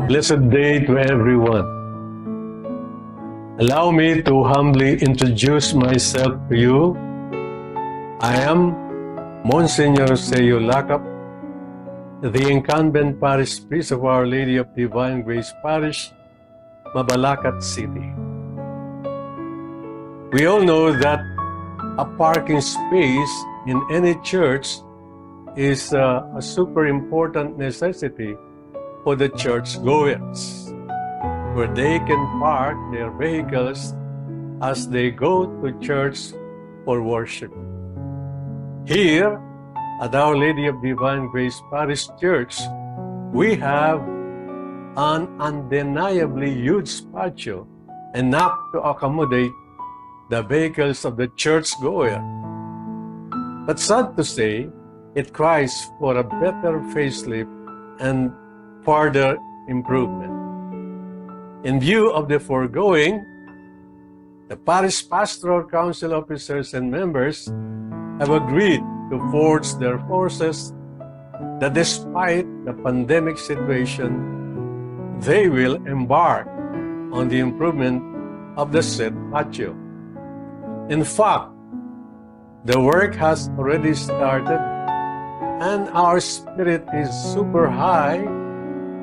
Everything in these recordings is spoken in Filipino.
Blessed day to everyone. Allow me to humbly introduce myself to you. I am Monsignor Seyo Lakap, the incumbent parish priest of Our Lady of Divine Grace Parish, Mabalacat City. We all know that a parking space in any church is a super important necessity for the churchgoers, where they can park their vehicles as they go to church for worship. Here, at Our Lady of Divine Grace Parish Church, we have an undeniably huge patio enough to accommodate the vehicles of the churchgoer. But sad to say, it cries for a better facelift and further improvement. In view of the foregoing, the Parish Pastoral Council officers and members have agreed to forge their forces that despite the pandemic situation, they will embark on the improvement of the said patio. In fact, the work has already started and our spirit is super high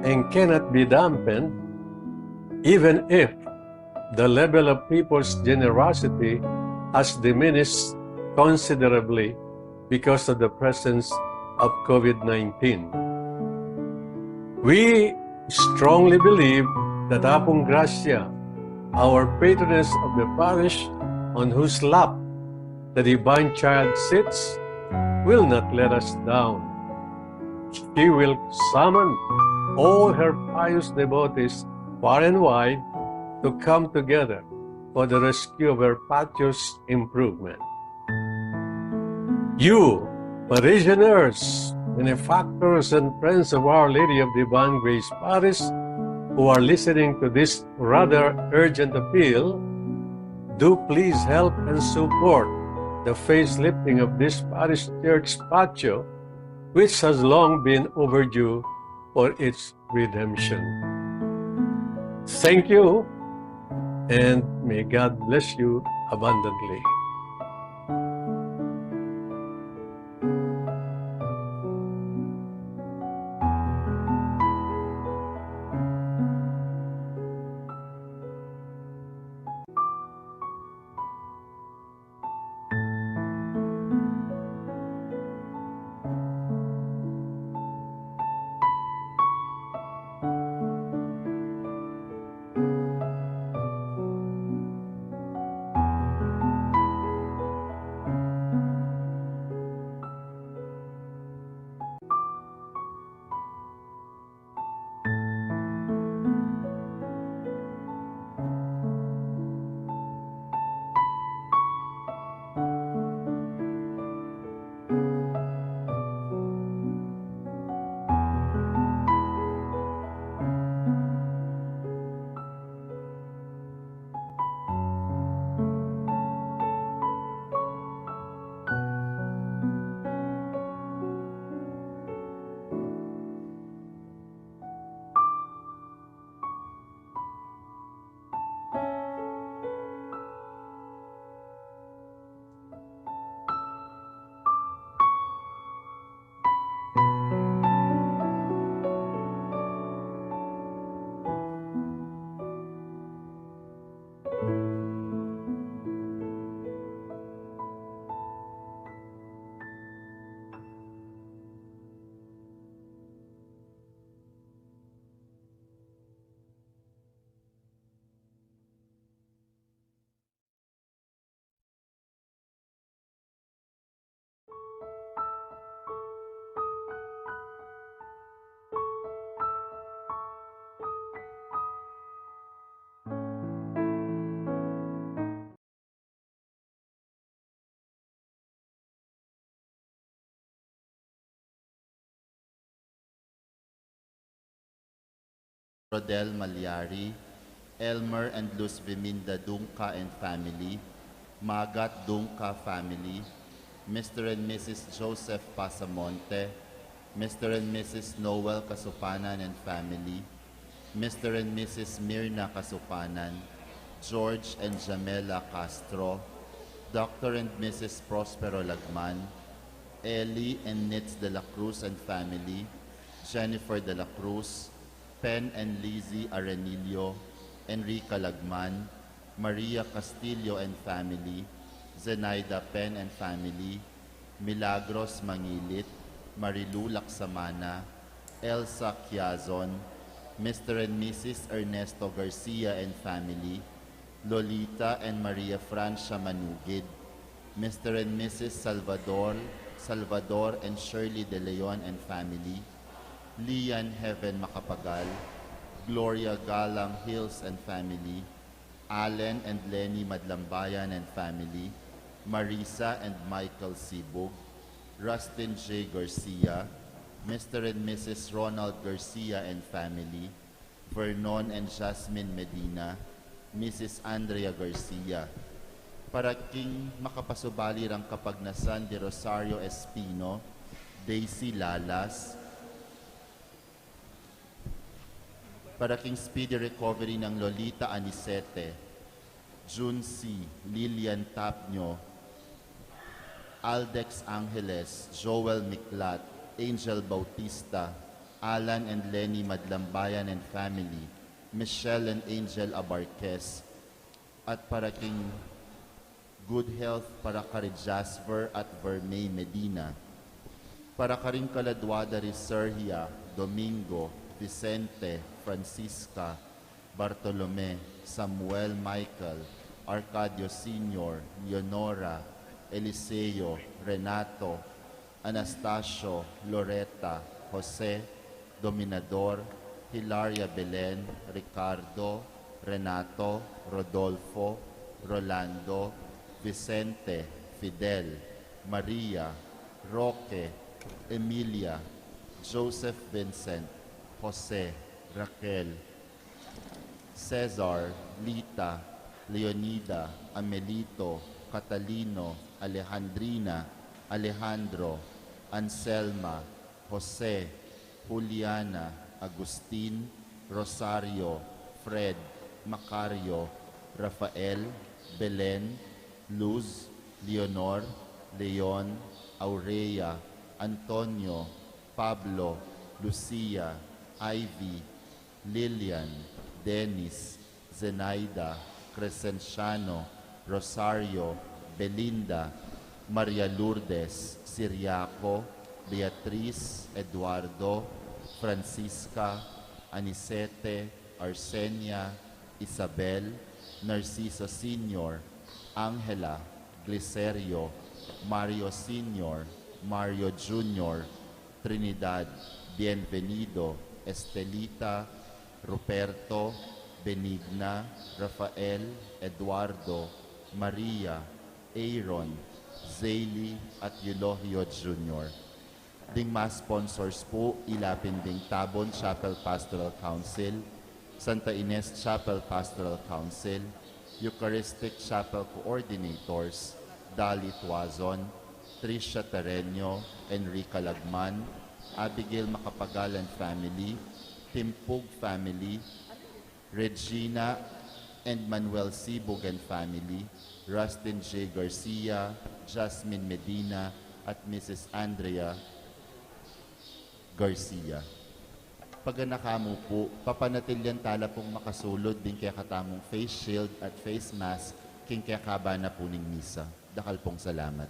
and cannot be dampened, even if the level of people's generosity has diminished considerably because of the presence of COVID-19. We strongly believe that Apong Gracia, our patroness of the parish, on whose lap the Divine Child sits, will not let us down. She will summon all her pious devotees far and wide to come together for the rescue of her patio's improvement. You, parishioners, benefactors, and friends of Our Lady of Divine Grace Parish, who are listening to this rather urgent appeal, do please help and support the facelifting of this parish church patio, which has long been overdue for its redemption. Thank you, and may God bless you abundantly. Rodel Malyari, Elmer and Luz Viminda Dunca and family, Magat Dunca family, Mr. and Mrs. Joseph Pasamonte, Mr. and Mrs. Noel Kasupanan and family, Mr. and Mrs. Mirna Kasupanan, George and Jamela Castro, Dr. and Mrs. Prospero Lagman, Ellie and Nitz de la Cruz and family, Jennifer de la Cruz, Pen and Lizzie Arenillo, Enrica Lagman, Maria Castillo and family, Zenaida Pen and family, Milagros Mangilit, Marilu Laksamana, Elsa Quiazon, Mr. and Mrs. Ernesto Garcia and family, Lolita and Maria Francia Manugid, Mr. and Mrs. Salvador and Shirley De Leon and family, Lian Heaven Macapagal, Gloria Galang Hills and family, Allen and Lenny Madlambayan and family, Marisa and Michael Sibug, Rustin J. Garcia, Mr. and Mrs. Ronald Garcia and family, Vernon and Jasmine Medina, Mrs. Andrea Garcia. Para king makapasubali rang kapagnasan de Rosario Espino, Daisy Lalas. Para king speedy recovery ng Lolita Anisete, June C. Lilian Tapnyo, Aldex Angeles, Joel Miklat, Angel Bautista, Alan and Lenny Madlambayan and family, Michelle and Angel Abarquez, at para king good health para kay Jasper at Vermay Medina, para karing kaladwada ri Sergia, Domingo, Vicente, Francisca, Bartolome, Samuel Michael, Arcadio Sr., Leonora, Eliseo, Renato, Anastasio, Loretta, Jose, Dominador, Hilaria Belen, Ricardo, Renato, Rodolfo, Rolando, Vicente, Fidel, Maria, Roque, Emilia, Joseph Vincent, Jose, Raquel, Cesar, Lita, Leonida, Amelito, Catalino, Alejandrina, Alejandro, Anselma, Jose, Juliana, Agustin, Rosario, Fred, Macario, Rafael, Belen, Luz, Leonor, Leon, Aurea, Antonio, Pablo, Lucia, Ivy, Lilian, Dennis, Zenaida, Crescenciano, Rosario, Belinda, Maria Lourdes, Siriaco, Beatriz, Eduardo, Francisca, Anisete, Arsenia, Isabel, Narciso Sr., Angela, Glicerio, Mario Sr., Mario Jr., Trinidad, Bienvenido, Estelita, Ruperto, Benigna, Rafael, Eduardo, Maria, Aaron, Zaylee at Eulogio Jr. Ding mas sponsors po, ilapin ding Tabon Chapel Pastoral Council, Santa Ines Chapel Pastoral Council, Eucharistic Chapel Coordinators, Dali Tuazon, Tricia Tereño, Enrica Lagman, Abigail Macapagal and family, Timpug family, Regina and Manuel Sibug and family, Rustin J. Garcia, Jasmine Medina, at Mrs. Andrea Garcia. Paganakamu po, papanatilyan tala pong makasulod din kaya katamong face shield at face mask king kaya kaba na po ning misa. Dakal pong salamat.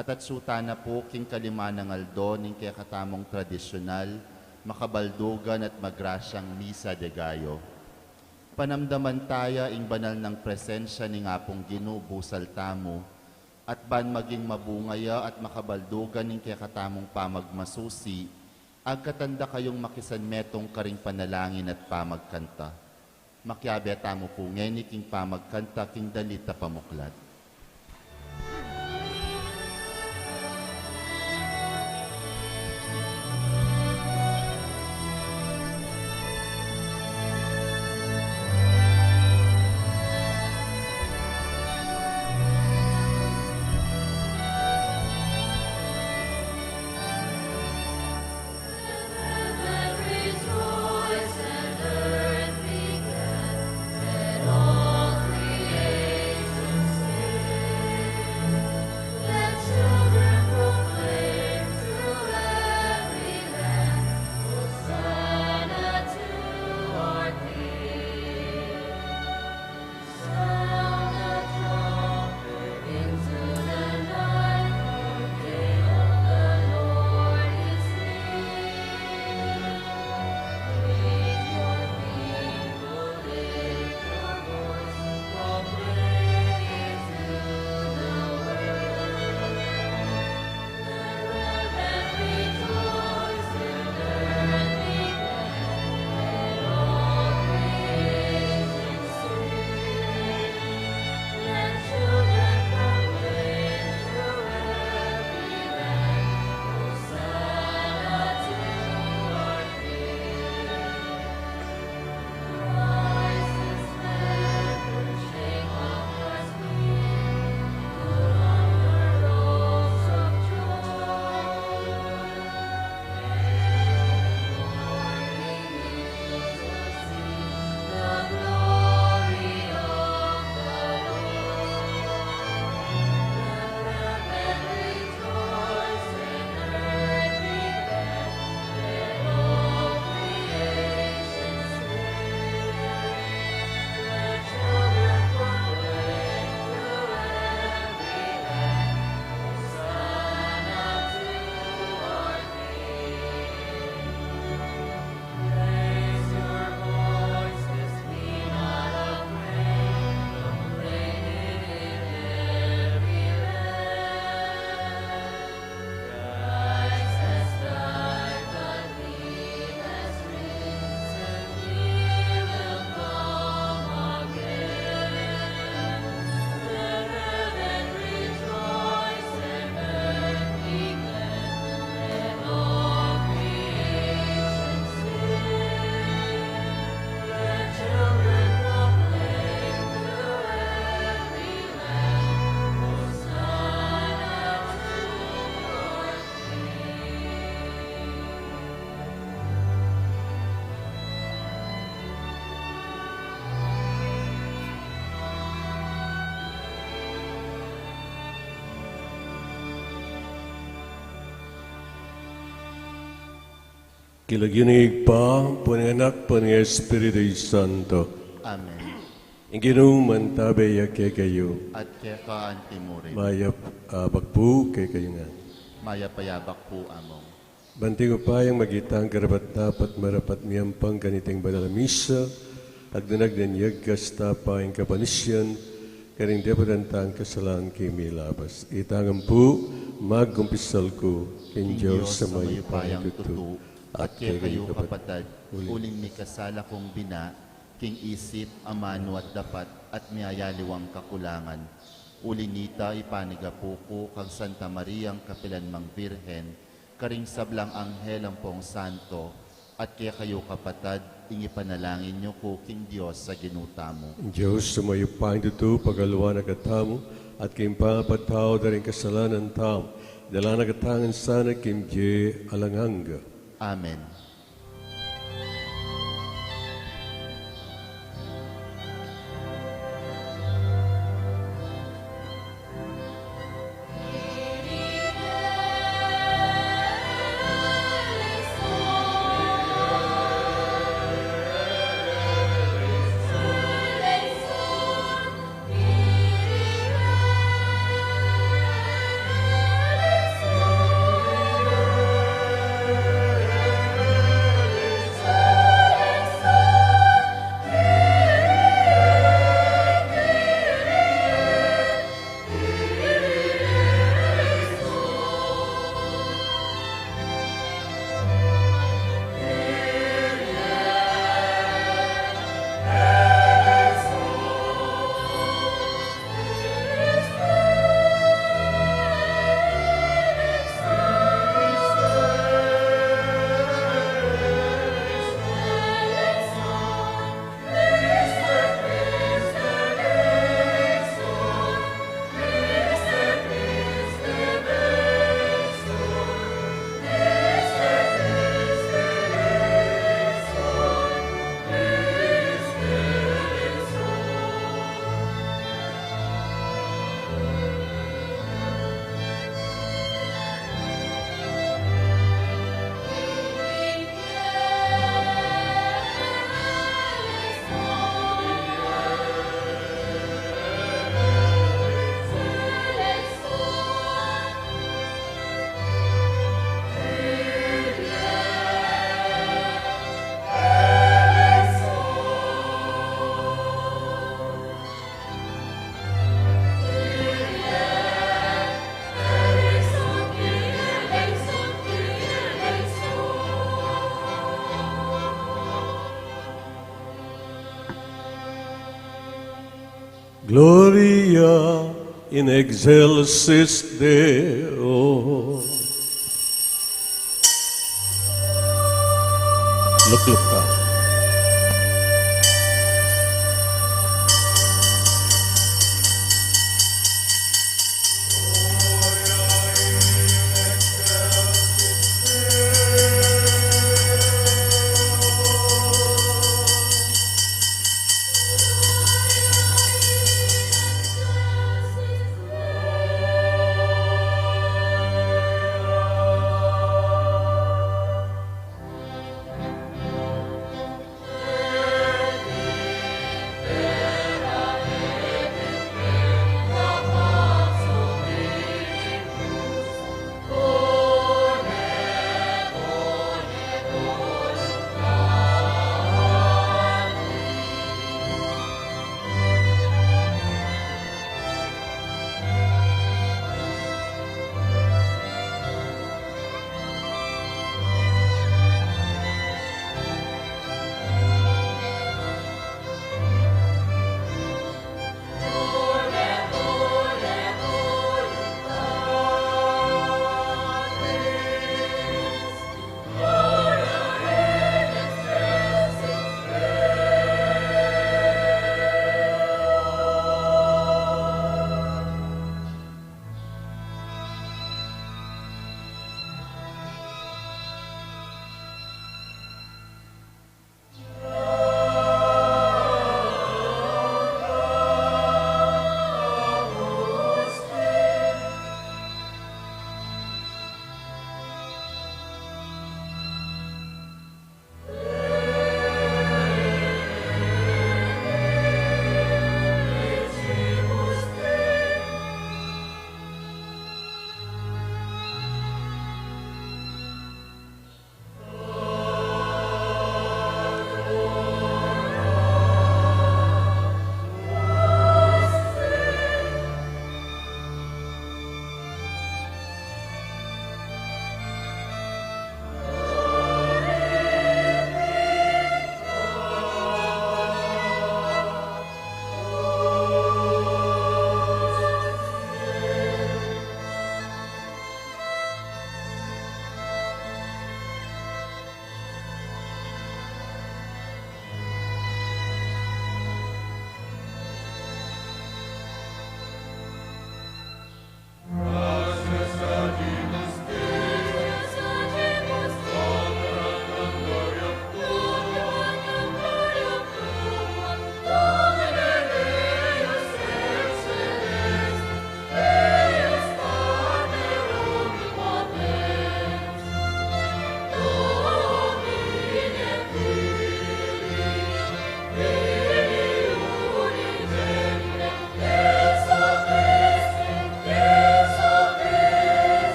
At suta na po king Kalimanang aldo ning kaya katamong tradisyonal, makabaldugan at magrasyang Misa de Gallo. Panamdaman taya ing banal ng presensya ni ngapong ginubusal tamo, at ban maging mabungaya at makabaldugan ning kaya katamong pamagmasusi, agkatanda kayong makisanmetong karing panalangin at pamagkanta. Makyabe tamo po ngeni king pamagkanta king dalita pamuklat. Kilaginig pa, Anak, Espiritu Santo. Amen. Inginong mantabay kay kayo. At kaya ka antimurin. Mayap bagpo kay kayo nga. Maya payabak po among. Banti ko pa yung magitang karapat dapat marapat miyampang kaniting banal na misa, agdanag ng yagkas tapa yung kapanisyan, karing depotantang kasalan kay milabas. Itangan po, magkumpisal ko, king Diyos sa may payang tutu, at kaya kayo kapatid, uling may kasala kong bina, king isip, amano at dapat, at miyayaliwang kakulangan. Ulinita ipanigapuko kang Santa Mariang Kapilanmang Birhen, karing sablang anghel ang pong santo, at kaya kayo kapatid, ingipanalangin nyo ko king Diyos sa ginuta mo. Diyos sa may payang tutu, pagaluan na katamo, at kayong pangapatao na rin kasalanan tao, dala na katangan sana kim J. Alanganga. Amen. Gloria in excelsis Deo. Look ka.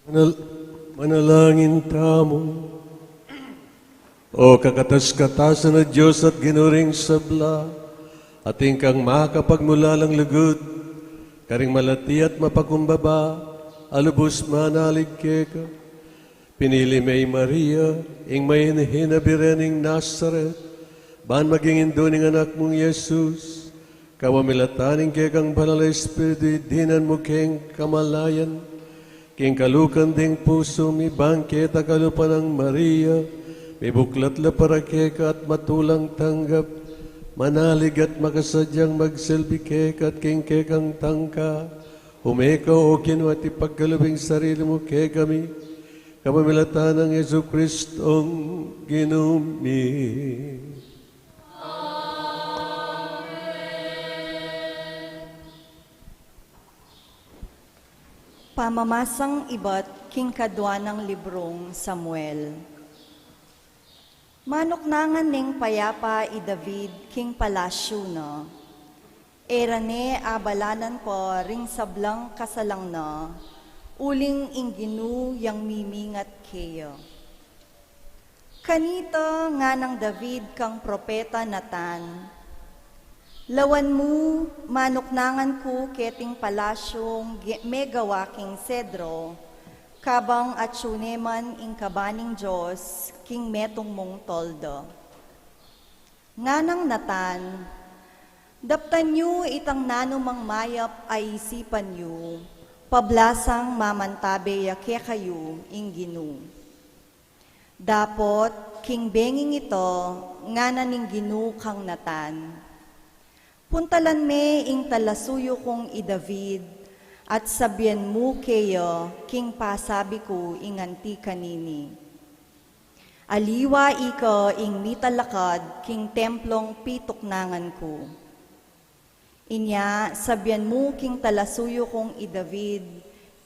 Manalangin tamo. O kakatas-katasan na Diyos at ginuring sabla, ating kang makapagmulalang lugod, karing malati at mapakumbaba, alubos manalig keka. Pinili may Maria, ing may hinabirening Nazaret, ban maging induning anak mong Yesus, kawamilataning kekang banal na Espiritu, dinan mo keng kamalayan, king kalukan ding puso mi bangketa kalupan ng Maria, may buklat la para keka at matulang tanggap, manalig at makasadyang magsilbi keka at king kekang tangka, umekaw o kinwat ipagkalubing sarili mo kekami, kamamilatan ng Yesu Kristong ginumi. Pamamasang iba't king kadwa ng librong Samuel. Manoknangan ning payapa i David king palasyo na. Erane abalanan po ring sablang kasalang na. Uling ingginu yang mimingat keyo. Kanito nga ng David kang propeta Natan. Lawan mo, manuknangan ko keting palasyong megawaking sedro, kabang at syuneman ing kabaning Diyos, king metong mong toldo. Nga ng Natan, daptan nyo itang nanumang mayap ay isipan nyo, pablasang mamantabe yake kayo ing ginu. Dapot, king benging ito, nga naning ginu kang Natan. Puntalan me ing talasuyo kong i David, at sabyan mo kayo, king pasabi ko inganti kanini. Aliwa ika ing mitalakad, king templong pituknangan ko. Inya, sabyan mo king talasuyo kong i David,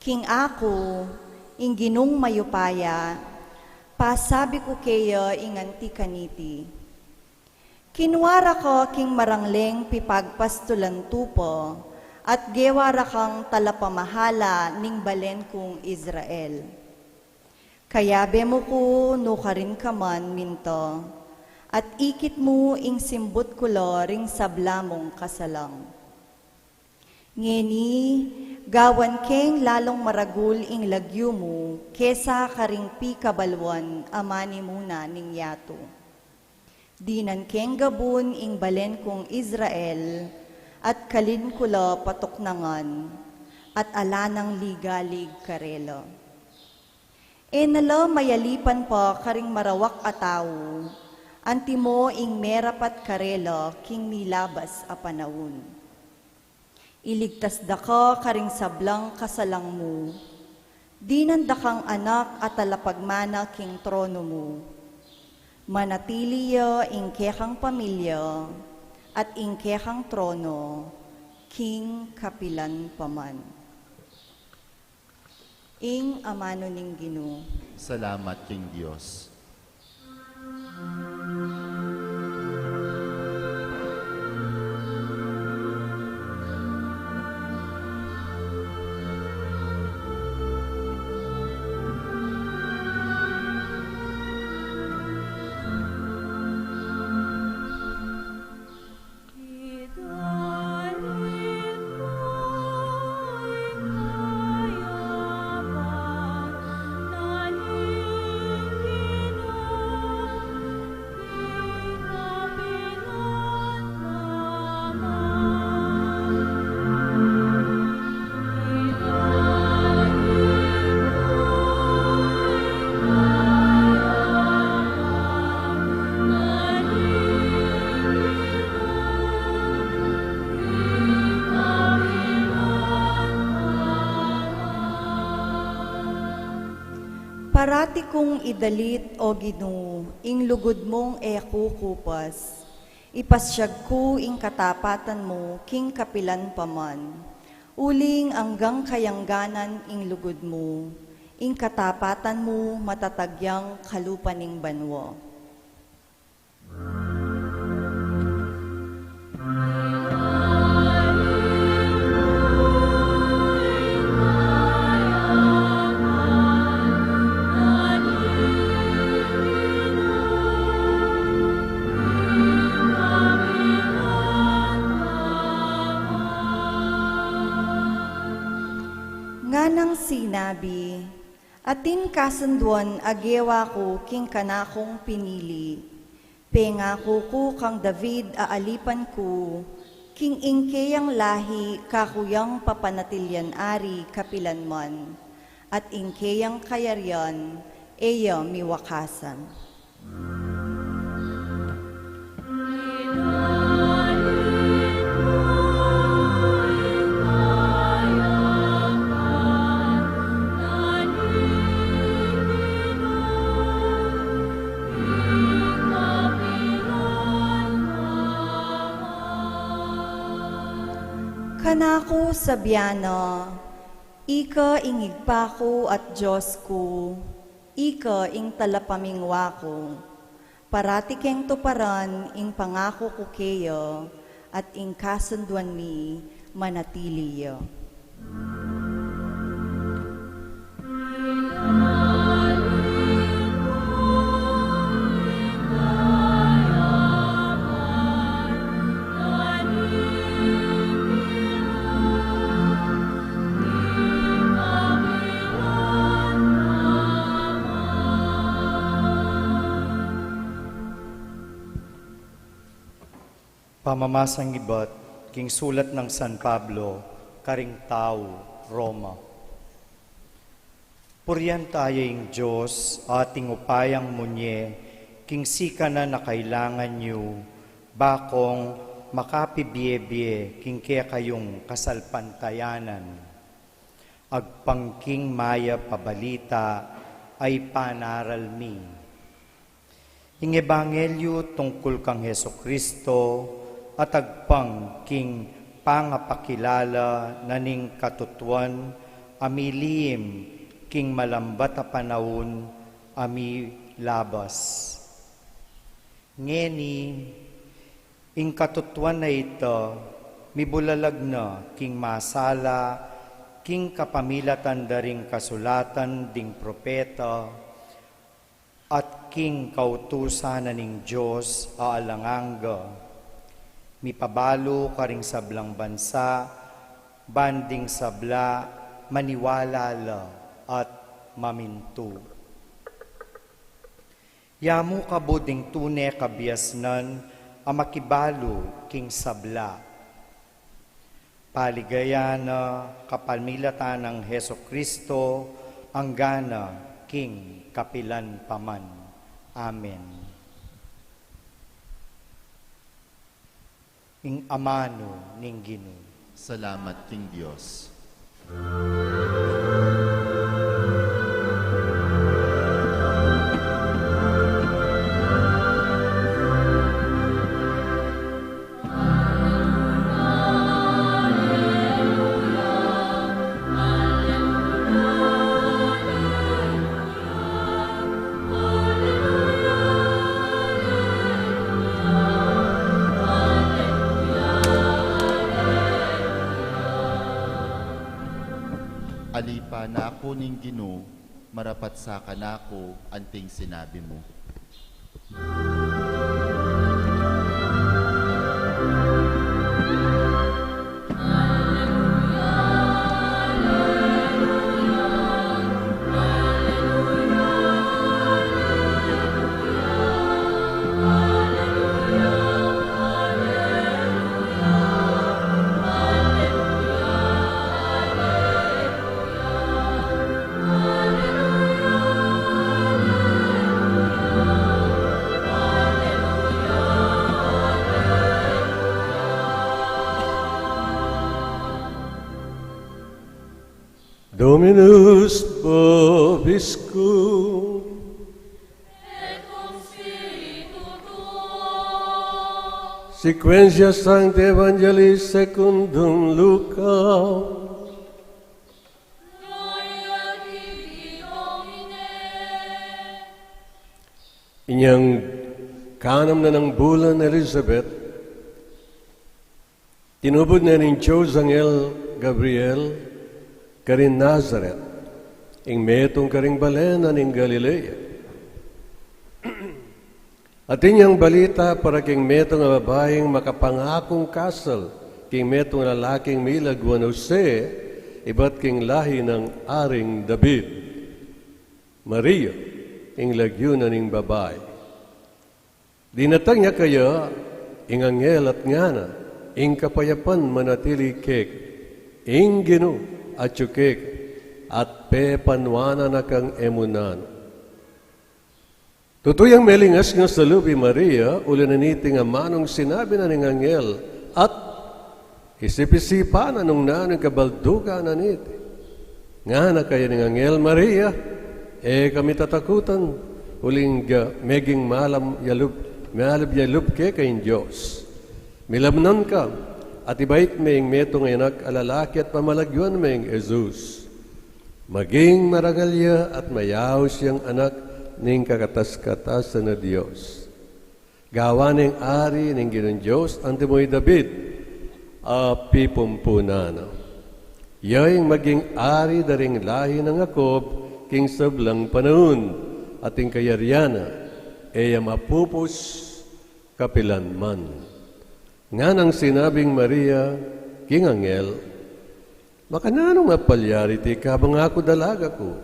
king ako, ing ginung mayupaya, pasabi ko kayo inganti kaniti. Kinwara ko king marangleng pipagpastulan tupo, at gewara kang talapamahala ning balen kong Israel. Kayabe mo ko no karin kaman minto, at ikit mo ing simbut kulo ring sablamong kasalang. Ngeni, gawan keng lalong maragul ing lagyo mo, kesa karing pikabalwan amani muna ning yato. Dinan keng gabun ing balen kong Israel, at kalin kula patuknangan, at alanang ligalig karelo. Enala mayalipan pa karing marawak ataw, antimo ing merapat karelo king nilabas a panawon. Iligtas da ka karing sablang kasalang mo, dinan da kang anak at talapagmana king trono mo. Manatiliyo ing kekang pamilya at ing kekang trono, king kapilan paman. Ing amano ning Ginoo. Salamat king Diyos. Parati kong idalit o Ginoo, ing lugod mong kukupas. Ipasyag ko ing katapatan mo, king kapilan paman. Uling anggang kayangganan ing lugod mo, ing katapatan mo matatagyang kalupaning banwo. sinabi, atin kasunduan agewa ko king kanakong pinili. Pengako ko kang David aalipan ko, king ingkeyang lahi kakuyang papanatilyan ari kapilanman, at ingkeyang kayaryan eya miwakasan. Kanako sabiano, ika ingigpa ko at Diyos ko, ika ing talapamingwa ko, parati keng tuparan ing pangako ko keyo, at ing kasunduan mi manatiliyo. Pamamasang ibat, king sulat ng San Pablo, karing tao, Roma. Purihan tayo ing Diyos, ating upayang munye, king sika na nakailangan niyo, bakong makapibiyebye, king kaya kayong kasalpantayanan. Agpangking maya pabalita, ay panaral mi. Ing ebanghelyo tungkol kang Heso Kristo, at agpang king pangapakilala na ning katutuan, amilihim king malambat a panahon, ami labas. Ngeni, ing katutuan na ito, mibulalag na king masala, king kapamilatan daring kasulatan ding propeta, at king kautusan na ning Diyos aalanganga. Mipabalo karing sablang bansa, banding sabla, maniwala la at mamintu. Yamu kabuding tune kabiasnan, amakibalo king sabla. Paligayana kapamilatan ng Heso Kristo, ang gana king kapilan paman. Amen. Ing amano ning Ginoo. Salamat king Diyos. Alipa na ako ning Ginoo, marapat sa kanako anting sinabi mo. Dominus vobiscum. Et cum spiritu tuo. Sequentia Sancti Evangelii secundum Luca. Gloria tibi, Domine. Inyang kanam na ng bulan Elizabeth, tinubod na rin Diyos Angel Gabriel, karin Nazareth, ing metong karing balena ning Galilea. At inyang balita para king metong nga babaeng makapangakong kasal, king metong lalaking milag Juan Jose, iba't king lahi ng Aring David. Maria, ing lagyo na ning babae. Dinatang niya kaya, ing anghel at ngana, ing kapayapan manatili kek, ing Gino at yukek, at pepanwana na kang emunan. Tutuyang melingas nga sa lubi Maria, ulananiti nga manong sinabi na ning anghel, at isip-isipa na nung nanong kabalduga na niti. Nga na kaya ning anghel Maria, kami tatakutan, uling meging malab yalub ke kayong Diyos. Milamnan ka, at ibait maying metong anak alalaki at pamalagyuan maying Jesus. Maging maragalya at mayaw siyang anak ning kakatas-katasan na Diyos. Gawa ning ari ning Ginong Diyos, antimoy David, pipumpunana. Yaing maging ari daring lahi ng Jacob, king sablang panahon, ating kayaryana, mapupos kapilanman. Nga nang sinabing Maria, king anghel, makananong mapalyari ti kabang ako dalaga ko.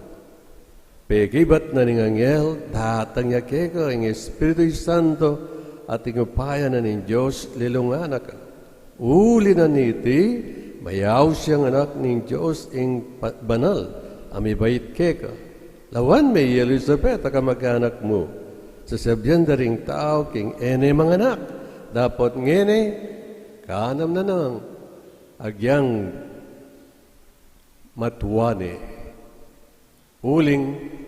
Pegibat na ning anghel, datang niya keka, ang Espiritu Santo, at ingupaya na ning Diyos, lilungan ka. Uli na niti, mayaw siyang anak ning Diyos, ing banal, amibait keka. Lawan may Elizabeth, akamag-anak mo. Sasabyan da ring tao, king ene mga anak. Dapat ngene, kanam na nang, agyang matuwane. Uling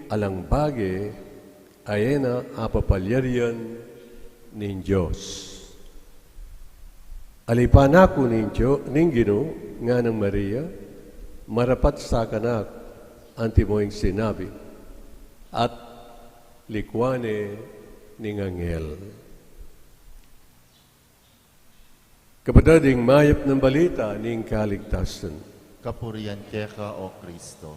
alangbage, ayena apapalyarian nin Diyos. Alipan ako ning Gino, nga ng Maria, marapat sa kanak, antimoing sinabi, at likwane ning anghel. Kapatading mayap ng balita ning kaligtasan. Kapurian keka o Kristo.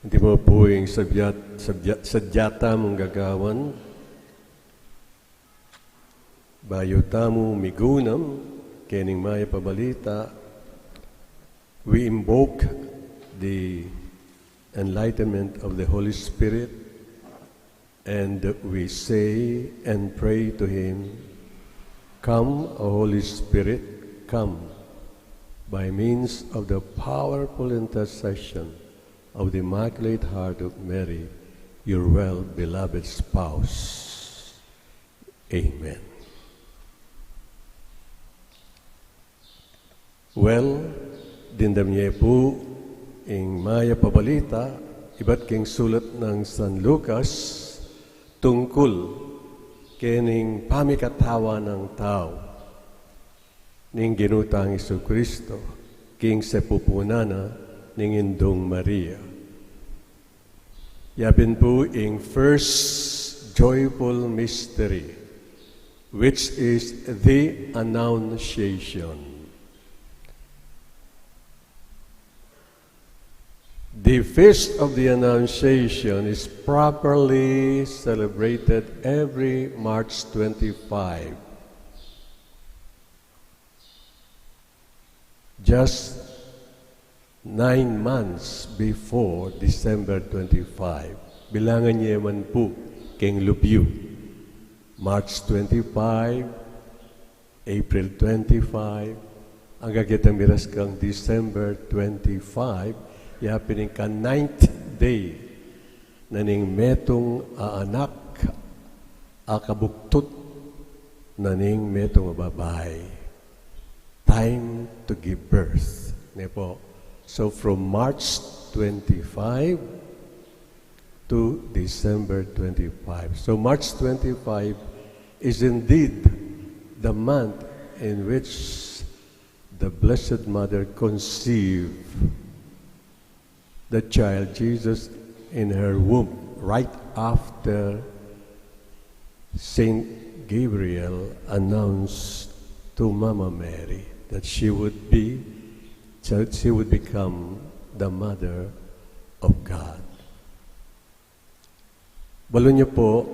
Hindi mo po yung sadyata mong gagawan, bayota mo migunam, kening mayap pabalita, we invoke the enlightenment of the Holy Spirit, and we say and pray to Him, "Come, O Holy Spirit, come, by means of the powerful intercession of the Immaculate Heart of Mary, your well-beloved spouse." Amen. Well, dindam niya po ing maya pabalita, iba't king sulat ng San Lucas, tungkol kening pamikatawa ng tao ning ginutang Jesucristo, king sepupunana ning Indong Maria. Yapin po ing first joyful mystery, which is the Annunciation. The Feast of the Annunciation is properly celebrated every March 25. Just 9 months before December 25. Bilangan niya man po, King Lubyu. March 25, April 25, ang gagitang miras kang December 25, yapin ka 9th day na ning metong anak akabuktot na ning metong babae. Time to give birth. Nepo. So from March 25 to December 25. So March 25 is indeed the month in which the Blessed Mother conceived the child Jesus in her womb, right after Saint Gabriel announced to Mama Mary that she would become the Mother of God. Balo niyo po,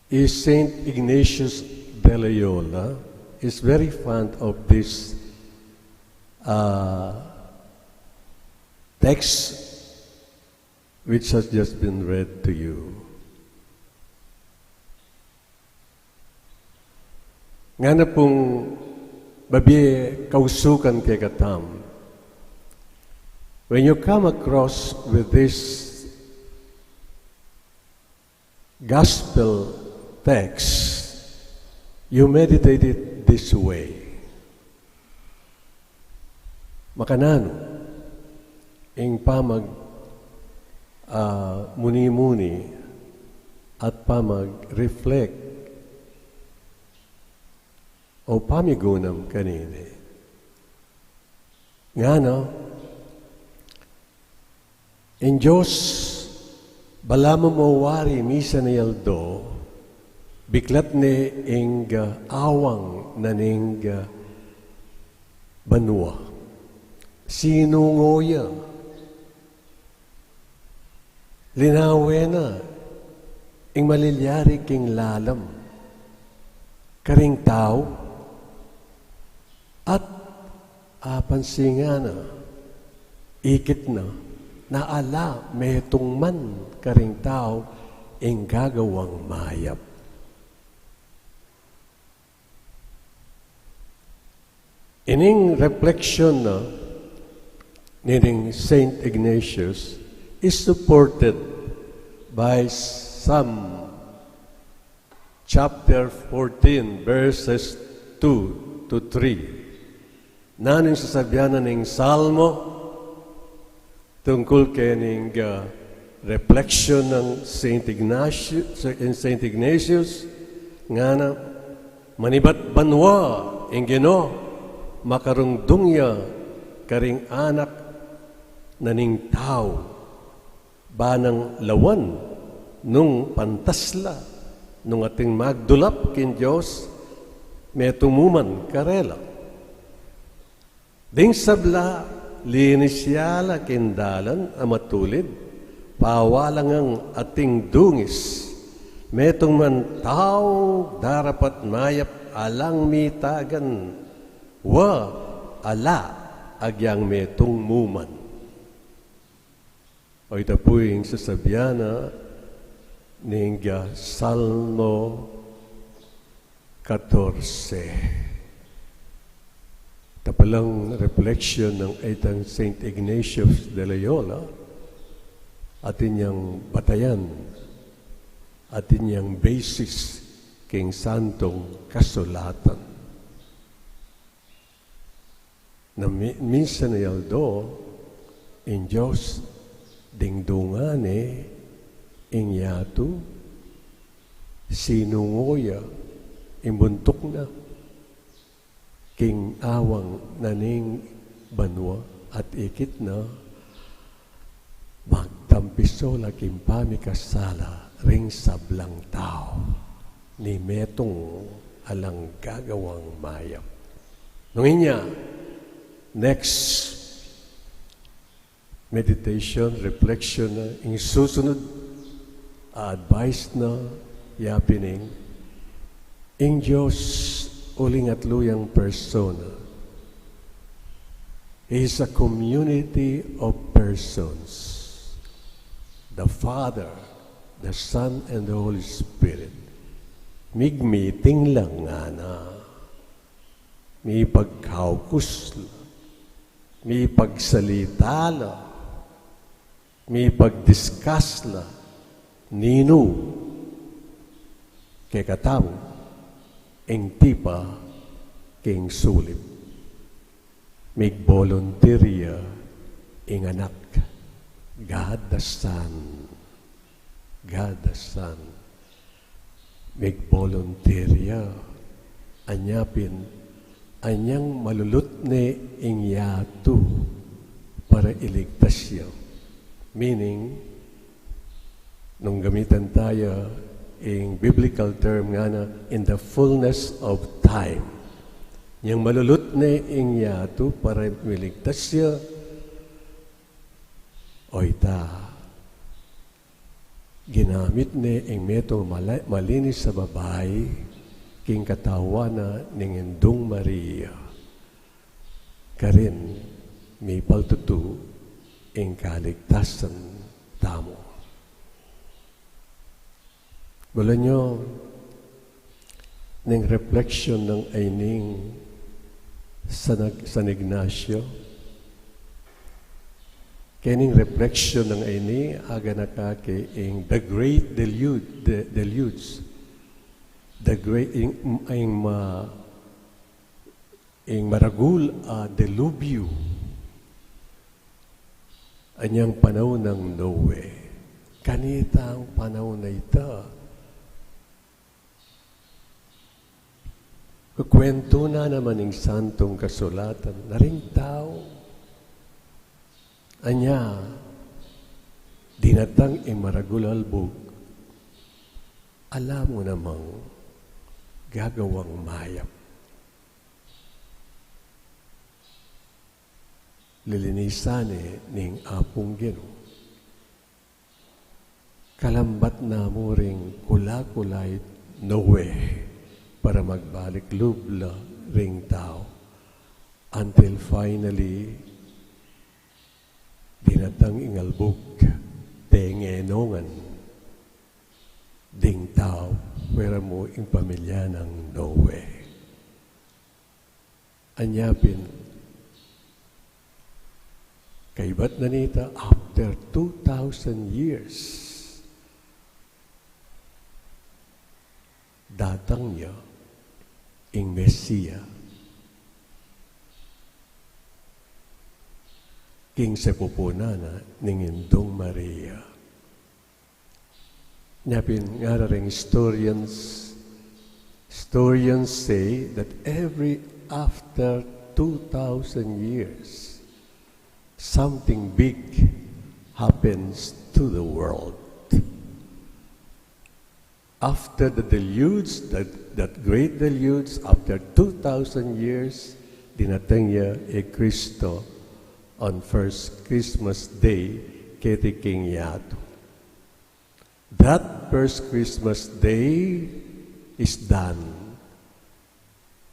is Saint Ignatius de Loyola is very fond of this text which has just been read to you. Nga na pong babi kausukan kay katam, when you come across with this gospel text, you meditate it this way. Makanano, ing pamag muni-muni at pamag-reflect o pamigunam kanini. Nga no, in Diyos, bala mo mawari misa ni aldo, biklat ni ing awang na ning banwa. Sinungoya. Linawe na, ing malilyari king lalam, karing tao, at pansinga na, ikit na, naala metong man karing tao, ing gagawang mayap. Ining reflection na, nining Saint Ignatius, is supported by Psalm chapter 14, verses 2 to 3. Naning sasabianan ng Salmo tungkol kay ning reflection ng Saint Ignatius nga na manibat banwa ing Ginoo makarungdungya karing anak na ning tao banang lawan nung pantasla nung ating magdulap kin Diyos may tumuman karela. Ding sabla linisyala kindalan amatulid pawalang ang ating dungis metong man tao darapat mayap alang mitagan wa ala agyang metong muman. O ito po yung sasabyana ng Salmo 14. Tapalang reflection ng itang Saint Ignatius de Loyola, atin niyang batayan, atin niyang basis king santong kasulatan. Na minsan na yaldo, in Diyos, dingdungane inyato sinungoya imbuntok na king awang naning banwa at ikit na magtampiso laking pamikasala ring sablang tao ni metong alang gagawang mayap. Nung inya, next meditation, reflection na, ing susunod, advice na, yapining, ing Diyos uling at luyang persona. He is a community of persons. The Father, the Son, and the Holy Spirit. Mig-meeting lang nga na. May pagkaukus, may pagsalita lang, may pag-discuss la nino kay katao ing tipa king sulip mig volunteeria ing anak God the Son mig volunteeria anyapin anyang malulut ni ing yato para iligtas siya. Meaning, nung gamitan tayo in biblical term nga na, in the fullness of time. Yang malulut na ing yato para miligtas siya, o ita, ginamit na ing metong malinis sa babae, king katawana ning Indong Maria, karin may paltutu ing kaligtasan tamo. Wala nyo ning reflection ng aining San Ignacio, kining reflection ng ini aga nakake ing the great deluge, the great ing maragul a delubyo, anyang panahon ng Noe. Kanita ang panahon na ito. Kukwento na naman ng santong kasulatan na ring tao. Anya, dinatang imaragulalbog, alam mo namang gagawang mayap. Lilinisan ning apong Ginoo. Kalambat na mo ring kula-kulay Noe para magbalik lubla ring tao until finally dinatang ingalbog tengenongan ding tao pwera mo ing pamilya ng Noe. Anyapin kaibat na nita after 2,000 years datang niya ing Mesiya king sepupunana ning Indong Maria. Nyapin nga ring historians say that every after 2,000 years something big happens to the world. After the deluge, that great deluge, after 2,000 years, dinatang niya Kristo on first Christmas Day, kiti King Yato. That first Christmas Day is done.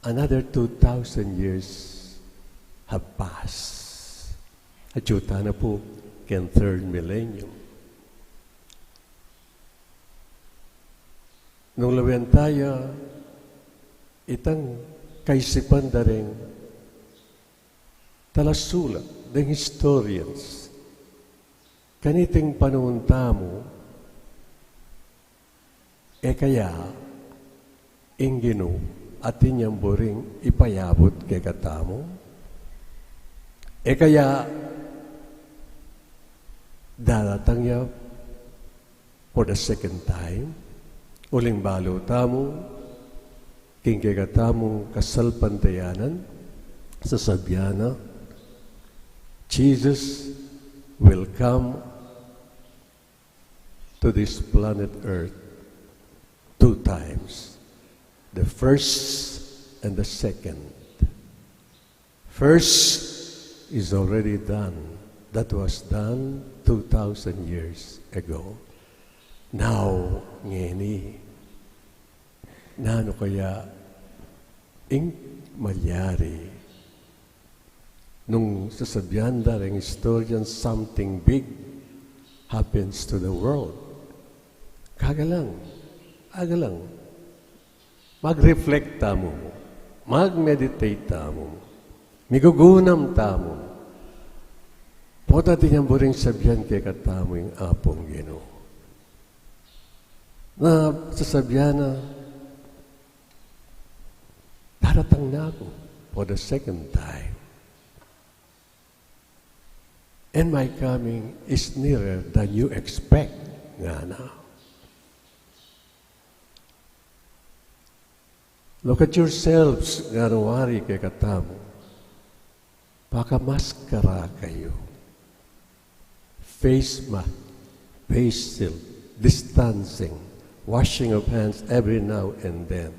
Another 2,000 years have passed. At yuta na po ken third millennium. Nung lawen tayo, itang kaisipan da rin talasula ng historians. Kaniting panahon tamo, kaya ingino at inyang buring ipayabot kay katamo. Kaya daratang niya for the second time, uling balo tamo, king kay katamo kasal pantayanan sa Sabyana, Jesus will come to this planet Earth 2 times. The first and the second. First is already done. That was done 2,000 years ago. Now, ngeni, nano kaya ing malyari nung sasabihan da ring historian something big happens to the world. Agalang, mag-reflect tamo, mag-meditate tamo, migugunam tamo. Pota tinyang buring sabihan kay katamo yung apong Ginoo. Na sasabihan na, daratang na ako for the second time. And my coming is nearer than you expect. Nga na. Look at yourselves, nga nawari kay katamo. Pakamaskara kayo. Face mask, face shield, distancing, washing of hands every now and then,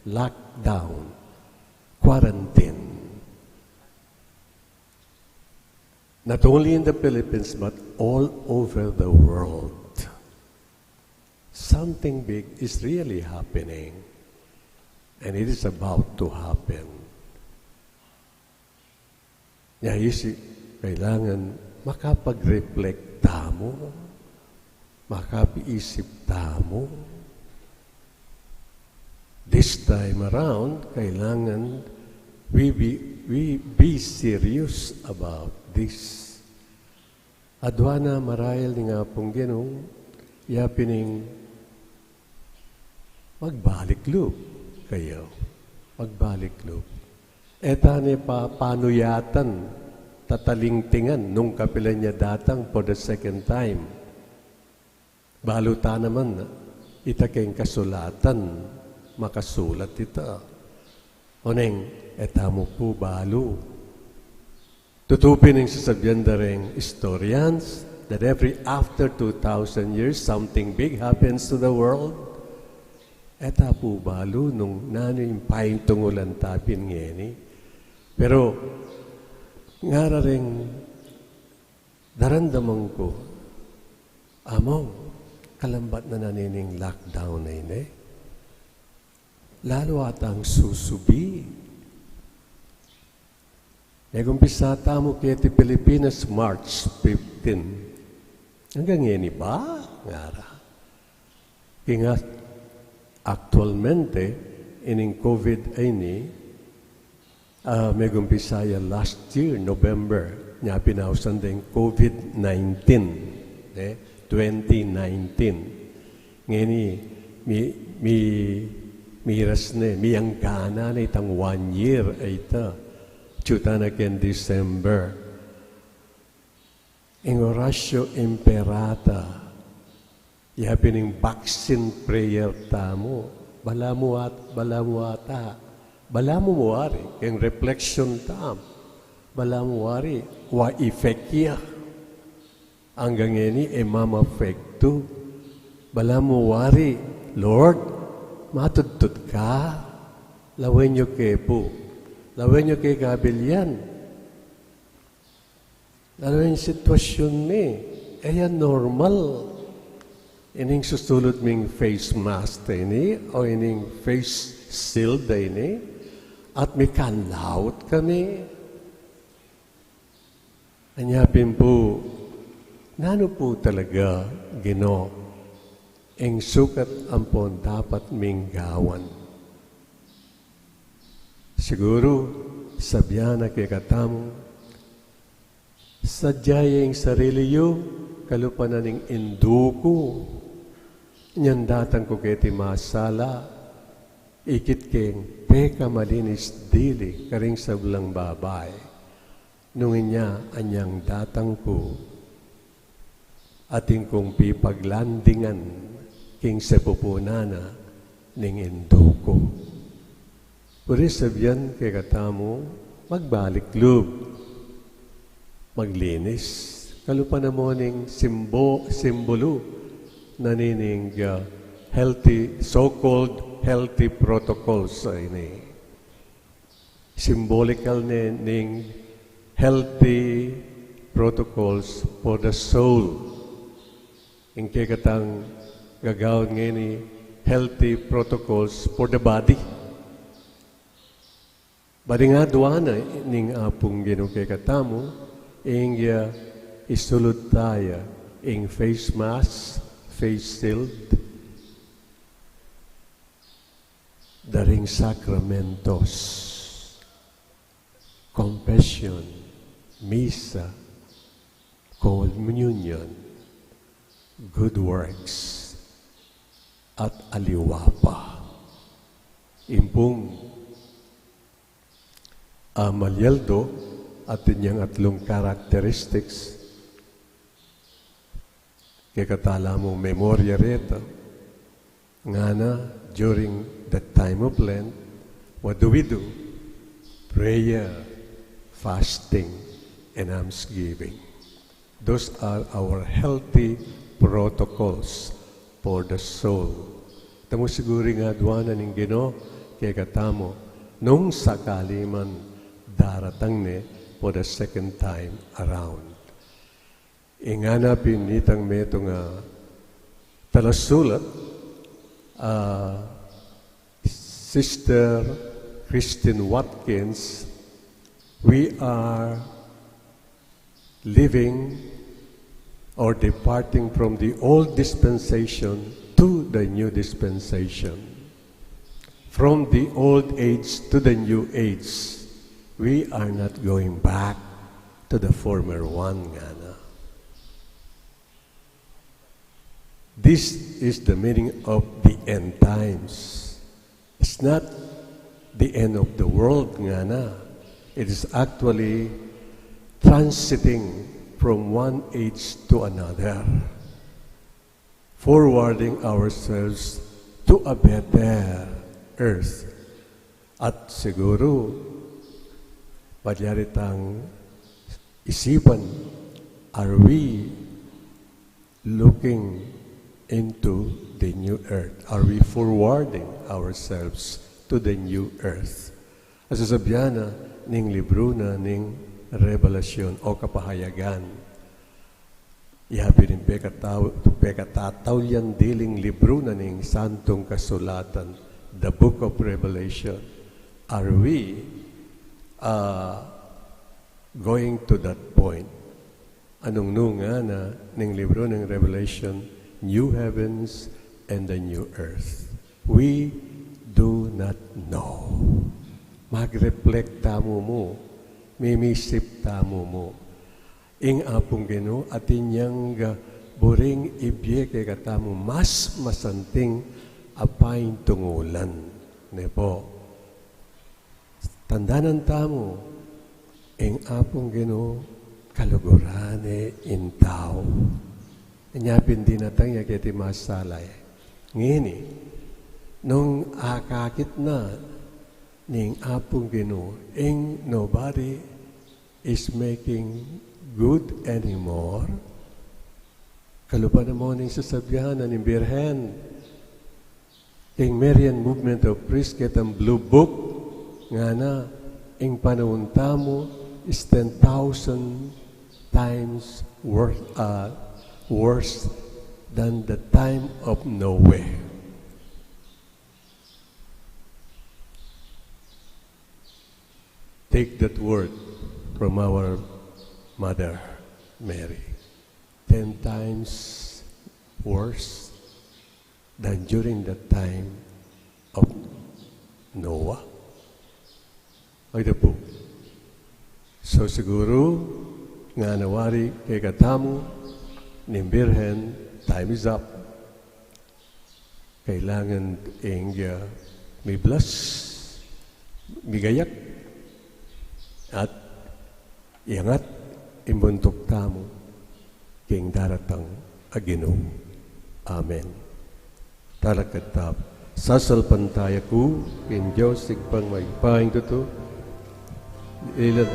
lockdown, quarantine. Not only in the Philippines, but all over the world. Something big is really happening. And it is about to happen. Naisip, kailangan makapag-reflect tamo, makapiisip tamo. This time around, kailangan we be serious about this. Adwana marahil ni nga pong ginong, yapining magbalik loop kayo. Magbalik loop. Etane pa panuyatan, tatalingtingan nung kapilan niya datang for the second time. Baluta naman, itakeng kasulatan, makasulat ita. Oneng, etamo po balu. Tutupin ng sasabihan da rin historians that after 2,000 years, something big happens to the world. Eta po balu nung nano yung paing tungulan tapin ngeni. Pero, nga rin, darandaman ko, among, kalambat na nanining lockdown na ini, lalo atang susubi. Nagumpisa tamo kaya ti Pilipinas, March 15. Hanggang ngeni ba? Ngara. Kaya actualmente, ining COVID ay ni, may gumpisaya last year, November, niya pinausan din COVID-19, 2019. Ngani, miras na, miyanggana na itang 1 year ay ita. Chuta na ken December. Ing orasyo imperata, yapining vaccine prayer tamo, balamu ata. Balamu muari, keng reflection tam. Balamu muari, wa effectia. Hanggang ini, mamafekto. Balamu muari, Lord, matutut ka. Lawin nyo kepo. Lawin nyo kay kabilyan. Lawin sitwasyon ni. Ayan normal. Ining susulod ming face mask ini, o ining face shield ini, at may kanlaot kami. Anyapin po, nano po talaga, Ginoo, ang sukat ampon dapat minggawan. Siguro, sabihan na kay katamo, sadyaya yung sarili yu, kalupanan ng induko, nyan datang ko kay masala, ikit keng peka malinis dili karing sablang babay. Nung inya anyang datang ko, ating kong pipaglandingan king sepupunana ning induko. Puri sabihan kay katamo, magbalik loob, maglinis. Kalupan na mo ning simbolo na nining healthy, so-called healthy protocols ini. Symbolical ning healthy protocols for the soul. Ing kay katang gagawin ngini healthy protocols for the body. Badi nga duwana ning apong Ginoo kay katamo, ing isulod tayo, ing face mask, face shield, daring sacramentos, confession, misa, communion, good works, at aliwapa. Impong Amalyaldo at inyang atlong characteristics kaya katala mo memorya reta nga na during that time of Lent, what do we do? Prayer, fasting, and almsgiving. Those are our healthy protocols for the soul. Tamo siguro nga duwanan ng Ginoo kaya katamo nung sakali man daratang ne for the second time around. Inganapin nitang meto nga talasulat Sister Christine Watkins, we are living or departing from the old dispensation to the new dispensation. From the old age to the new age, we are not going back to the former one, Ngana. This is the meaning of the end times. It's not the end of the world, Ngana. It is actually transiting from one age to another, forwarding ourselves to a better earth. At siguro, pagyaritang isipan, are we looking into the new earth? Are we forwarding ourselves to the new earth? As sasabihan na, ning libro na ning revelasyon o kapahayagan. Ihabi rin pekatataw yan diling libro na ning santong kasulatan, the book of Revelation. Are we going to that point? Anong nga na ning libro ng Revelation, new heavens and the new earth? We do not know. Mag-reflect tamo mo, mimisip tamo mo. Ing apong Ginoo atin yang buring ibye kay katamo mas masanting apain tungulan. Ne po. Tandanan tamo, ing apong Ginoo kalugurane in tao. Inyapin din natang yakiti masalay. Ngini, nung akakit na ning apong Ginoo, ing nobody is making good anymore. Kalupa na mo ning sasabihan na ning Birhen, ing Marian movement of priest ketang blue book, nga na, ing panahon tamo is 10,000 times worse than the time of Noah. Take that word from our Mother Mary. 10 times worse than during the time of Noah. Ay po. So siguro, nga nawari kay katamo, ni Birhen, time is up. Kailangan ing may bless, migayak, at iangat imbuntok tamo king daratang Ginoo. Amen. Talakatap. Sasalpan tayo ko, in Diyos, sigpang magpaing tuto. Ilan.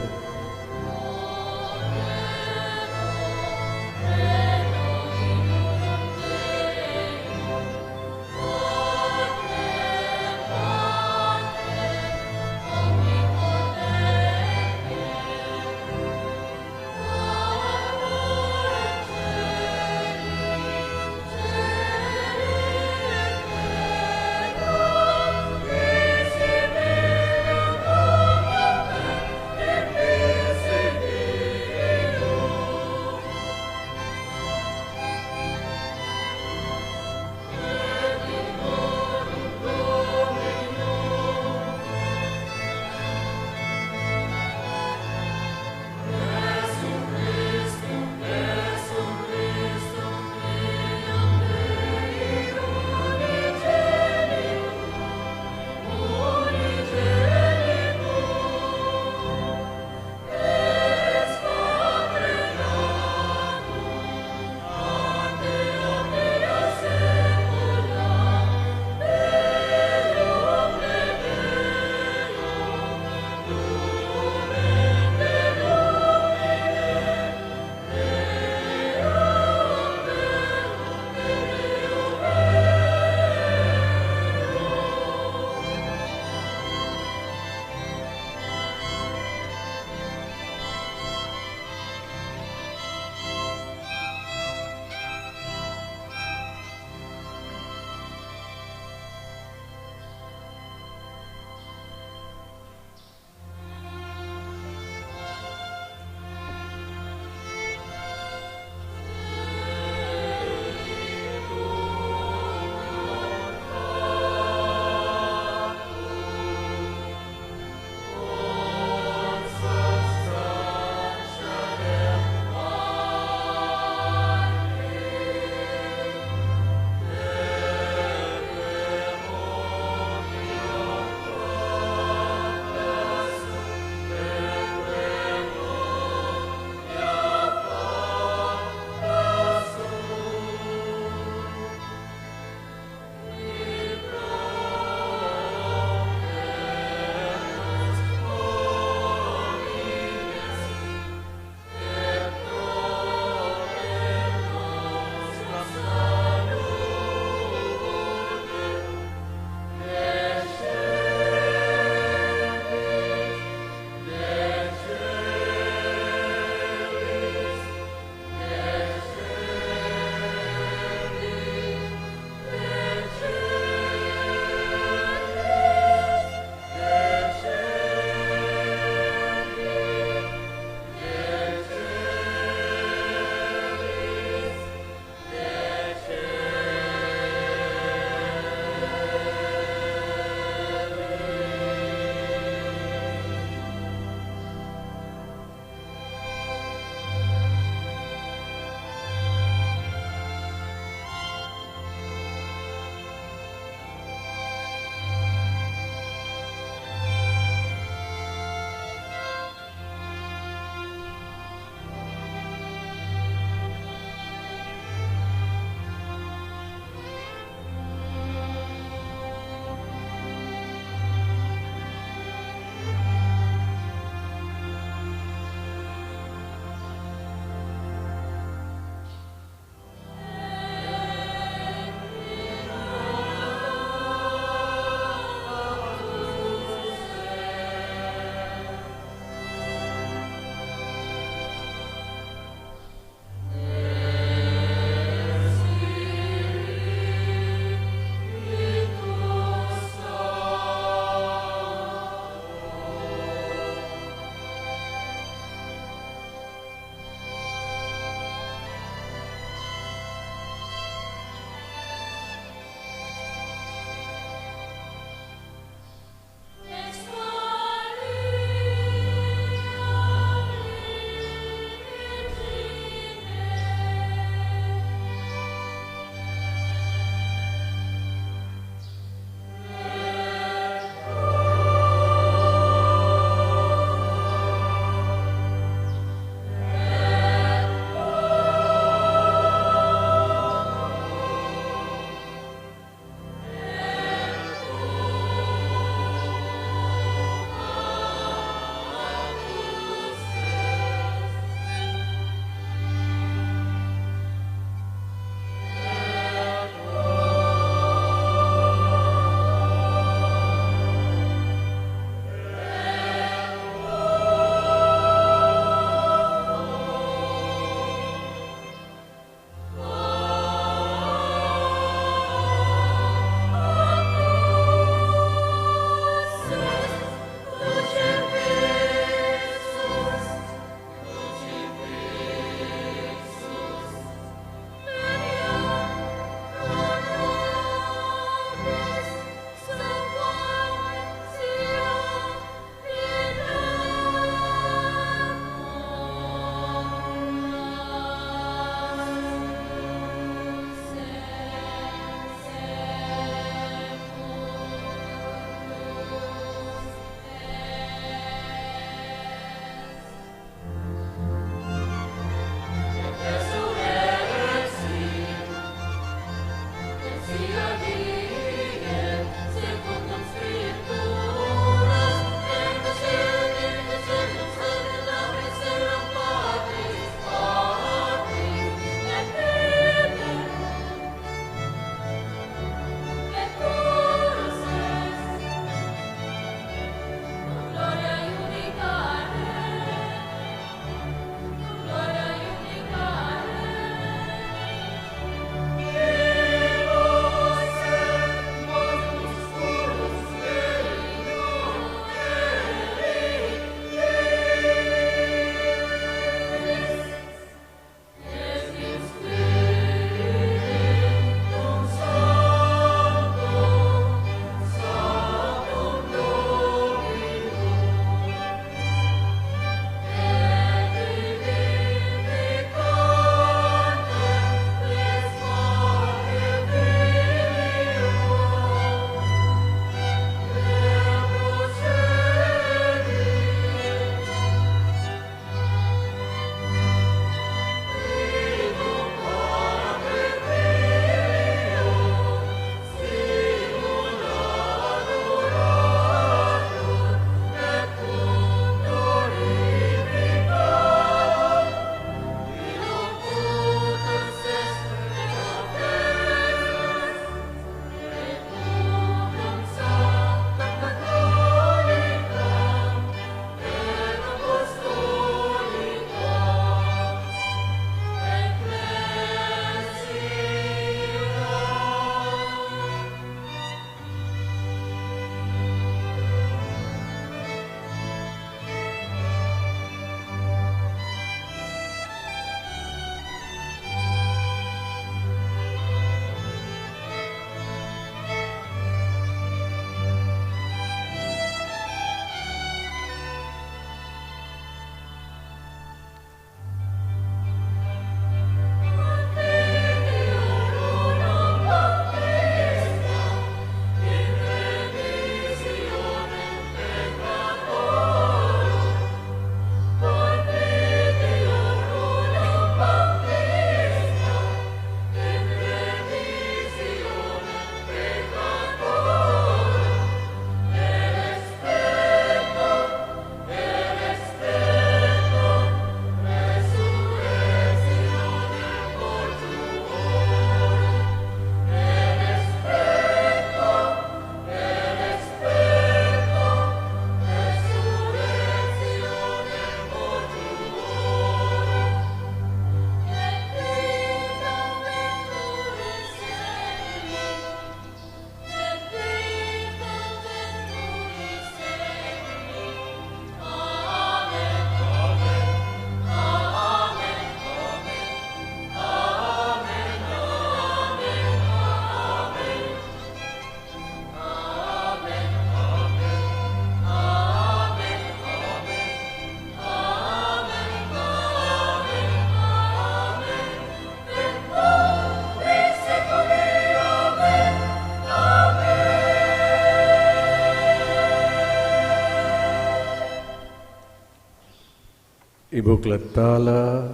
Ibuklat tala,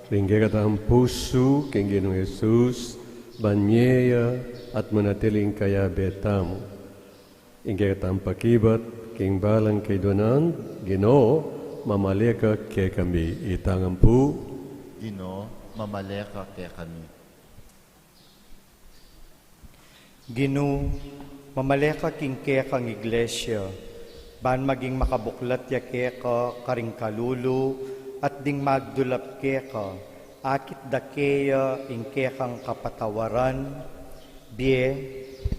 ringgay katang puso, king Ginoong Jesus, banyeya at manatiling kaya betamo. Inggay katang pakibat, king balang kay donan, Ginoo, mamaleka kay kami. Itangan po, Ginoo, mamaleka kay kami. Ginu, mamaleka king kekang iglesia, ban maging makabuklat ya keka, karing kalulu, at ding magdulap keka, akit da keya ing kekang kapatawaran, biye,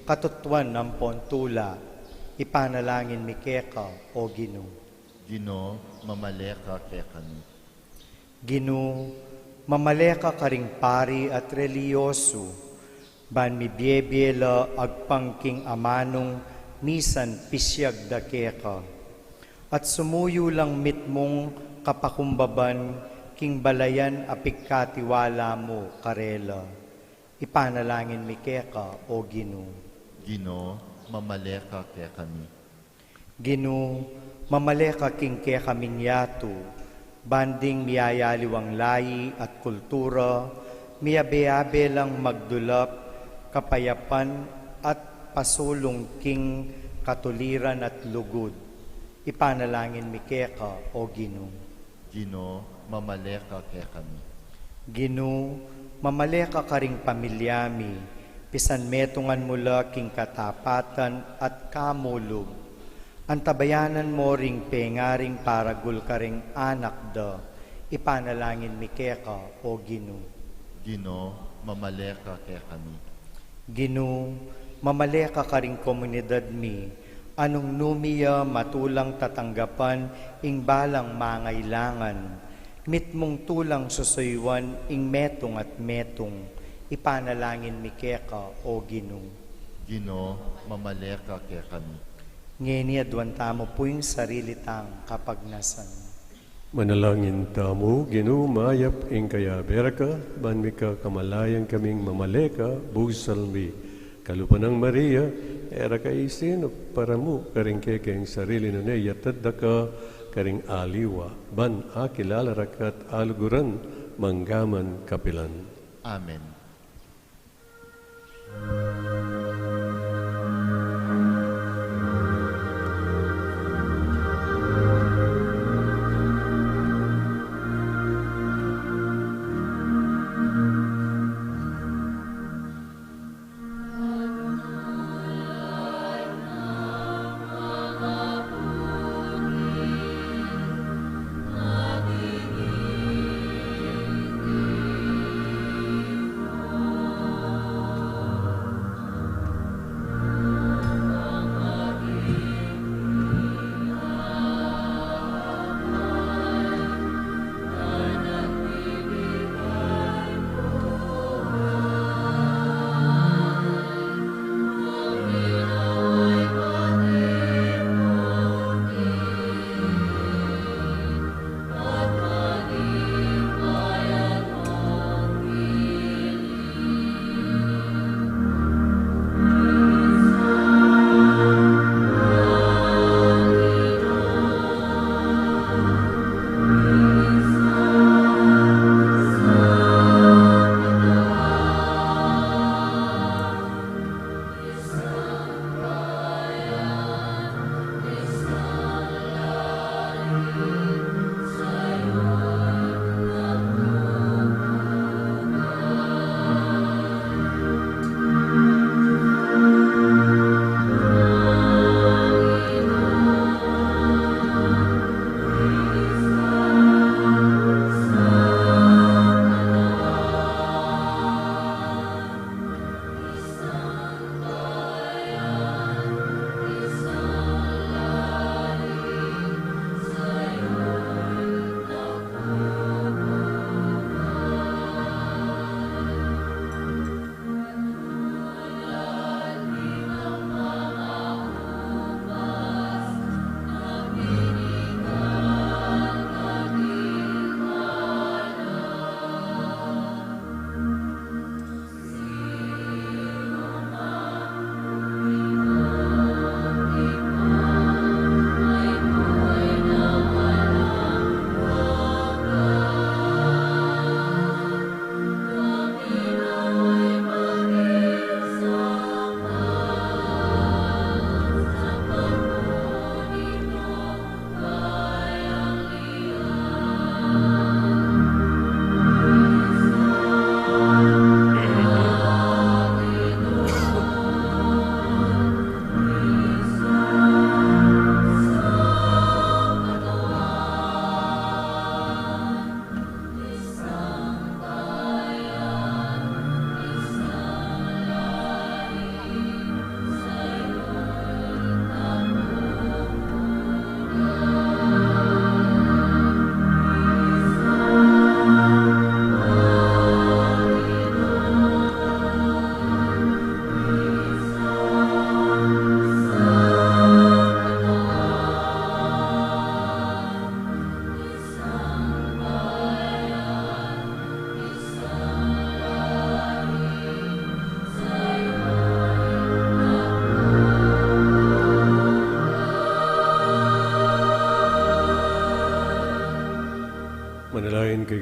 katutuan ng pontula, ipanalangin mi keka, o Ginu. Ginoo, mamaleka kay kami. Ginu, mamaleka karing pari at reliyoso, ban mi biyebiyela agpangking amanong misan pisyag da keka. At sumuyo lang mitmong kapakumbaban king balayan apikatiwala mo karela. Ipanalangin mi keka, o Ginu. Ginoo, mamaleka kay kami. Ginu, mamaleka king keka minyatu, banding miyayaliwang layi at kultura, miyabe-abe lang magdulap, kapayapan at pasulong king katuliran at lugod. Ipanalangin mi keka, o Ginu. Ginoo, mamaleka kay kami. Ginu, mamaleka karing pamilyami, pisan metungan mula king katapatan at kamulog. Antabayanan mo ring pengaring paragul karing anak da. Ipanalangin mi keka, o Ginu. Ginoo, mamaleka kay kami. Ginu, mamaleka karing komunidad mi, anong numiya matulang tatanggapan ing balang mangailangan, mitmong tulang susuywan ing metong at metong, ipanalangin mi keka, o Ginu. Ginoo, mamaleka kay kami. Ngeni adwan tamo po yung sarili tang kapagnasan. manalangin tamo, Ginoo, mayap ing kaya berka, ban mi ka kamalayan kaming mamaleka, busal mi. Kalupanang Maria, era ka isino para mo, karing kekeng sarili na neya, tadda ka, karing aliwa, ban akilala rakat aluguran, manggaman kapilan. Amen.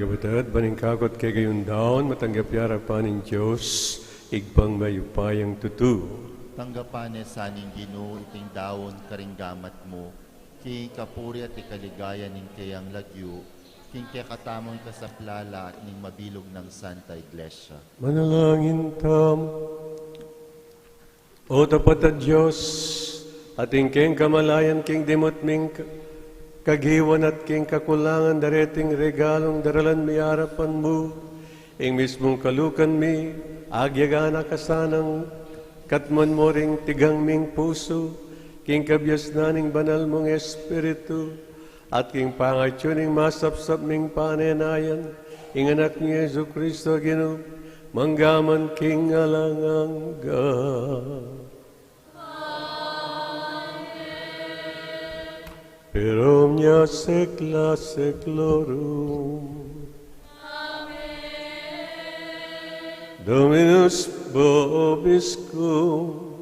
pagkabatad, baningkakot kay gayon daon, matanggap yara pa ng Diyos, igpang mayupayang tutu. Tanggapane saning Ginoo iting dawon karinggamat mo, king kapuri at ikaligaya ning kayang lagyo, king kaya katamang kasaplala at ning mabilog ng Santa Iglesia. Manalangin tam. O tapat at Diyos, ating king kamalayan, king dimot ming kagiwan at king kakulangan, dareting regalong daralan mi harapan mo, ing mismong kalukan mi, agyagana kasanang katman mo ring tigang ming puso, king kabyas naning banal mong espiritu, at king pangatsuning masapsap ming panenayan, ing anak ni Yesu Kristo Ginoo, manggaman king alangangga. Pero mia secla seclorum. Dominus vobiscum.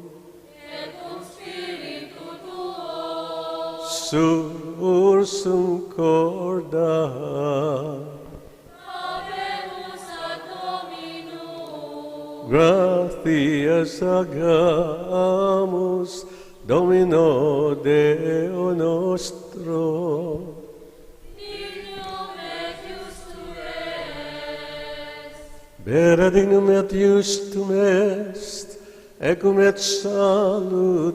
Et cum spiritu tuo. Sursum corda. Habemus ad Dominum. Gratias agamus Domino Deo nostro. Dignum et justum est. Vera dignum et justum est, ecum et salutare,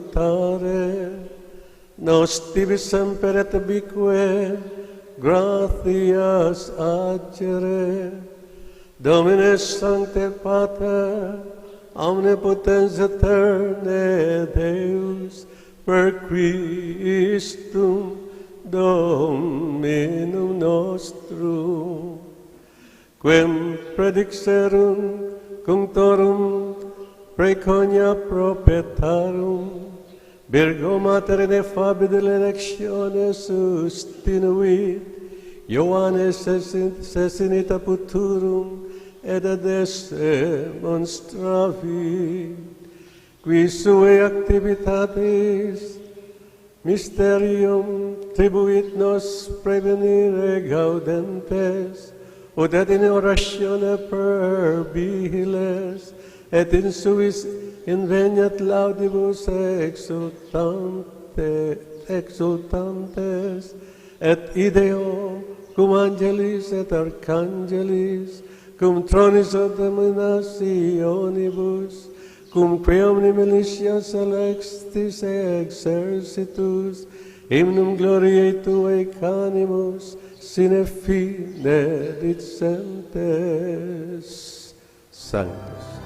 nos tibi semper et bique, gratias agere, Domine Sancte Pater, omnipotens eterne Deus, per Christum Dominum nostrum, quem predixerum cunctorum preconia propetarum, Virgo Mater ineffabile electione sustinuit, Ioannes sesinita futurum, et ad esse monstravit, qui sue activitatis mysterium tribuit nos prevenire gaudentes, ut et in oratione perbiles, et in suis inveniat laudibus exultantes, et ideo cum angelis et archangelis, cum tronis dominationibus, cum que omni militia celestis exercitus, hymnum gloriae Tuae canimus, sine fine dicentes. Sanctus. Sanctus,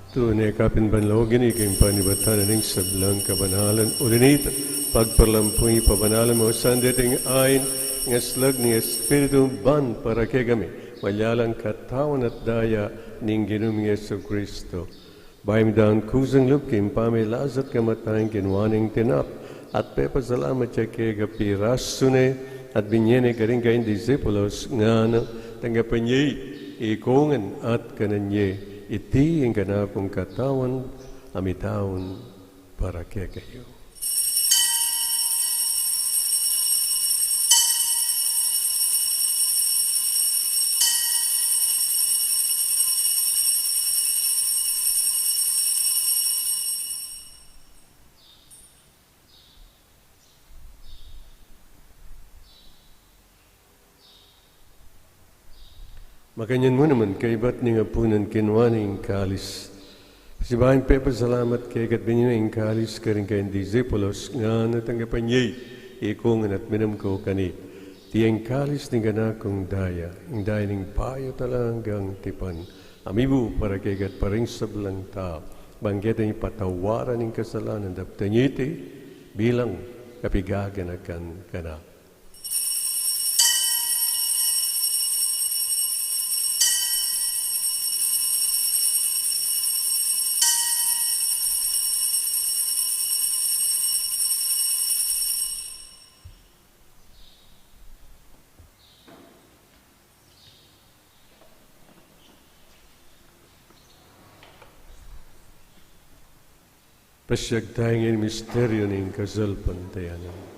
Tunay kapinbanlogin iking panibatan ning sablang kabanalan ulinit pagparlampungi pabanalan mo sandating ayn ng slag ni Espiritu ban para kay kami malyalang katawan at daya ning ginuming Yesu Kristo. Bayim daan kusang lupkim pamilazat kamatayin kinwaning tinap at pepasalamat siya kay kapirasune at binyene karing kain disipulos nga na tanggapanyi ikongan at kananye iti ang kanakong katawan amitawon para kay kayo. Makanyan mo naman kay ba't ni nga punan kinwaning kalis. Sibahin pepa salamat kay kat binyong kalis karing kayong disipulos nga natanggapan niya ikungan at minam ko kani. Tiyang kalis ni ganakong daya, ang daya ning payo talagang tipan. Amibu para kay kat paring sablang tao. Banggit ang ipatawaran ng kasalanan daptanyiti bilang kapigagan akan kanak. Pasyag tayong misteryo ng kasalpantayanan.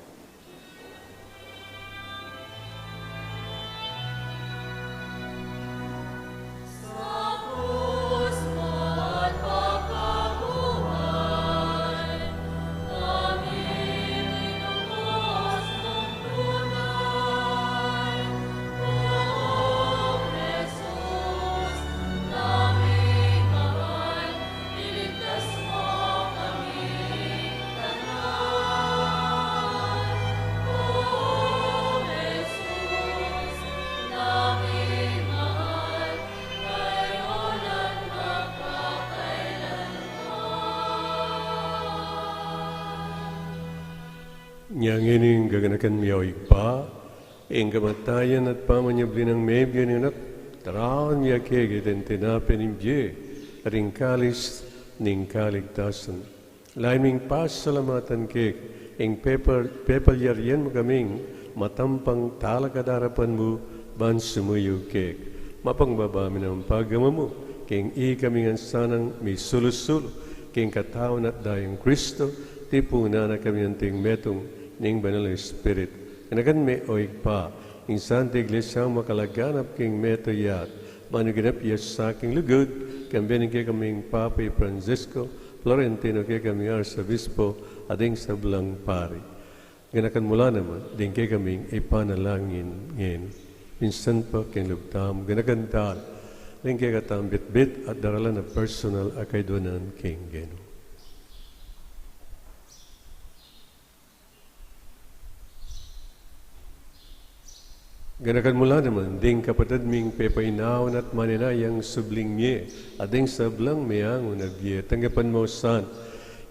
Niyang ining gaganakan miyaw pa, ing kamatayan at pamanyablin ng mebyo ni anak, taraan niya kegit ang tinapin ng biye, at ing kalis ning kaligtasan. Laiming pasalamatan kek, ing pepalyaryan mo kaming, matampang talakadarapan mo, ban sumuyo kek. Mapangbabami ng pagama mo, king kaming sanang may sulusul, king katawan at dayang Kristo, tipuna na kami ang ting metong, ning banal Spirit. Kanagan may oig pa, ing Santa Iglesia makalaganap king meto yat, manuganap yas sa aking lugod, kambining kay kaming Papa Francisco, Florentino kay kami Arzobispo, ading sablang pari. Ganakan mula naman, din kay kaming ipanalangin ngayon. Minsan pa king lubtam, ganakan dal, din kay katang bit-bit at daralan na personal akay donan king geno. Ganakan mula naman, ding kapatid ming pepainawan at maninayang subling niye, ading sablang mayang unagye, tanggapan mo san,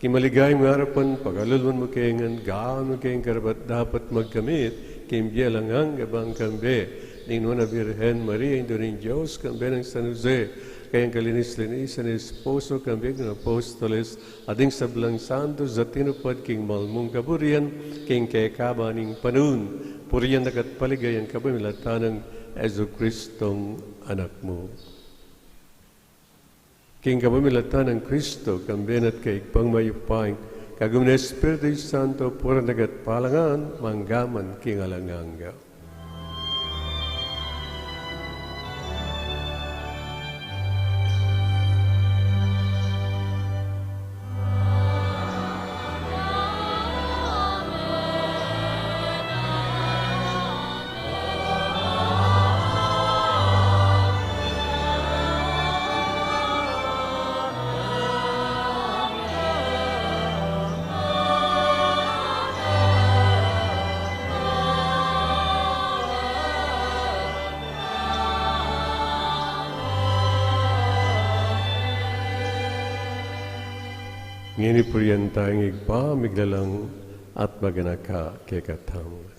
kimaligay mo harapan, pagalulman mo kayangan, gaan mo kayang karapat dapat magkamit, kimbye langang gabang kambe, ning nuna Virgen Maria, indo rin Diyos, kambe ng San Jose, kayang kalinis-linis ni esposo, kambe ng apostoles, ading sablang santos, at tinupad king malmong kaburian, king kayakaba ning panun, puriyan nakat paligay ang kabamilatan ng Yesu Kristong anak mo. King kabamilatan ng Kristo, kambenat kay pangmayupang, kagum na Espiritu Santo, pura nagat palangan, manggaman king alanganga. ngini priyantang igpa miglalang at maganaka kekatam.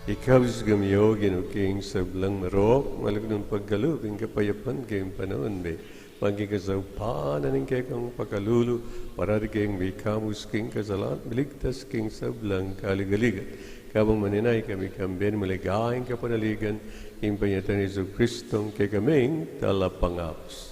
Ikabs gamiyo ginuking sablang marok, malagdong pagkaluping kapayapan kayong panahon may magkikasawpanan ng kayong pagkalulu, parari kayong may kamus king kasalan, miligtas king sablang kaligaligan. Kabang maninay kami kambien maligayang kapanaligan, king panyatan ni Jesu Kristong kay kaming talapangapos.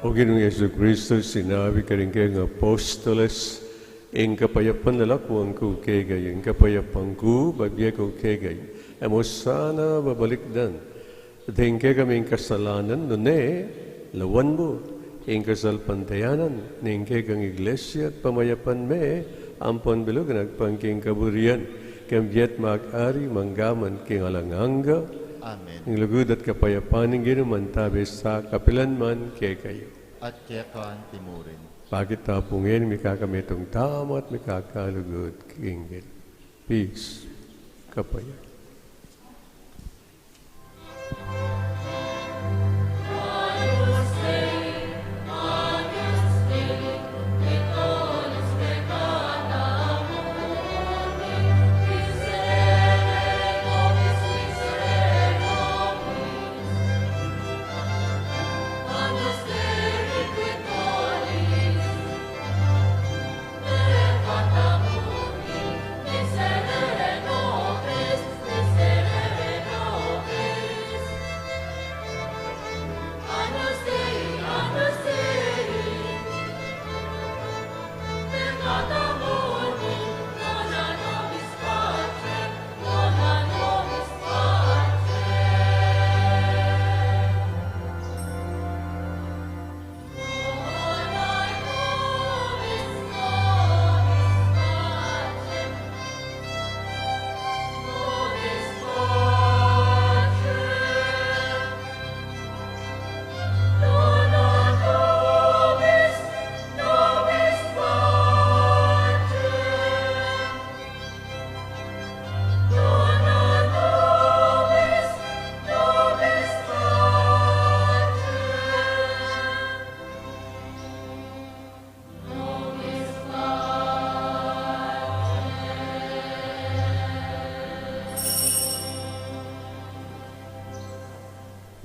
O Ginoong Yesu Kristo, sinabi ka rin kayong apostoles, ang kapayapan na lakwang ko kegay, ang kapayapan ko, bagya ko kegay. Amo sana babalikdan. At hingkay kaming kasalanan, nune, lawan mo, ang kasalpantayanan, hingkay kang iglesia at pamayapan me, ampon bilog nagpangking kaburian, kambyet mag-ari, manggaman, king alanganga. Amen. Ang lugod at kapayapan ng ginuman tabi sa kapilanman kay kayo. At kekan timurin. Bakit tapungin, may kakamitong tama at may kakalugod kingin. Peace. Kapayat.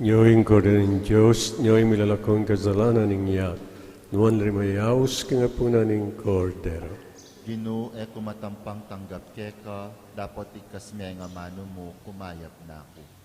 Nyoing ko rin Diyos, nyoing milalakong kasalanan niya, nuan rimayaos kingapunan ng Cordero. Ginoo e kumatampang tanggap keka, dapat ikas nga mano mo kumayap na ako.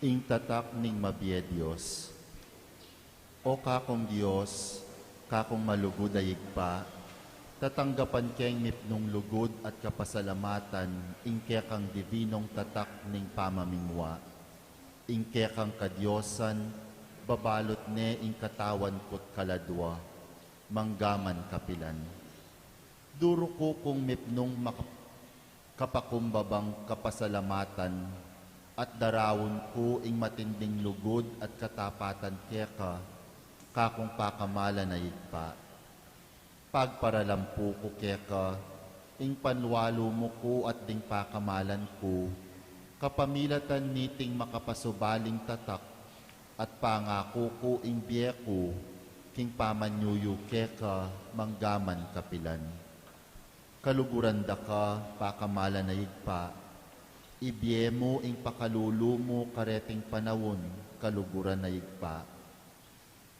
ing tatak ning mabiyed Diyos. O kakong Diyos, kakong malugod ayig pa, tatanggapan keng mipnong lugod at kapasalamatan, ing kekang divinong tatak ning pamamingwa. Ing kekang kadyosan, babalot ne ing katawan ko't kaladwa, manggaman kapilan. Duro ko kung mipnong kapakumbabang kapasalamatan, at darawon ko ing matinding lugod at katapatan keka, kakong pakamala na igpa. Pagparalampu ko keka, ing panwalo mo ko at ding pakamalan ko, kapamilatan niting makapasubaling tatak, at pangako ko ing biyeko, king pamanyuyo keka, manggaman kapilan. Kaluguran da ka, pakamala na igpa, ibiye mo ing pakalulu mo kareting panawon, kaluguran na igpa.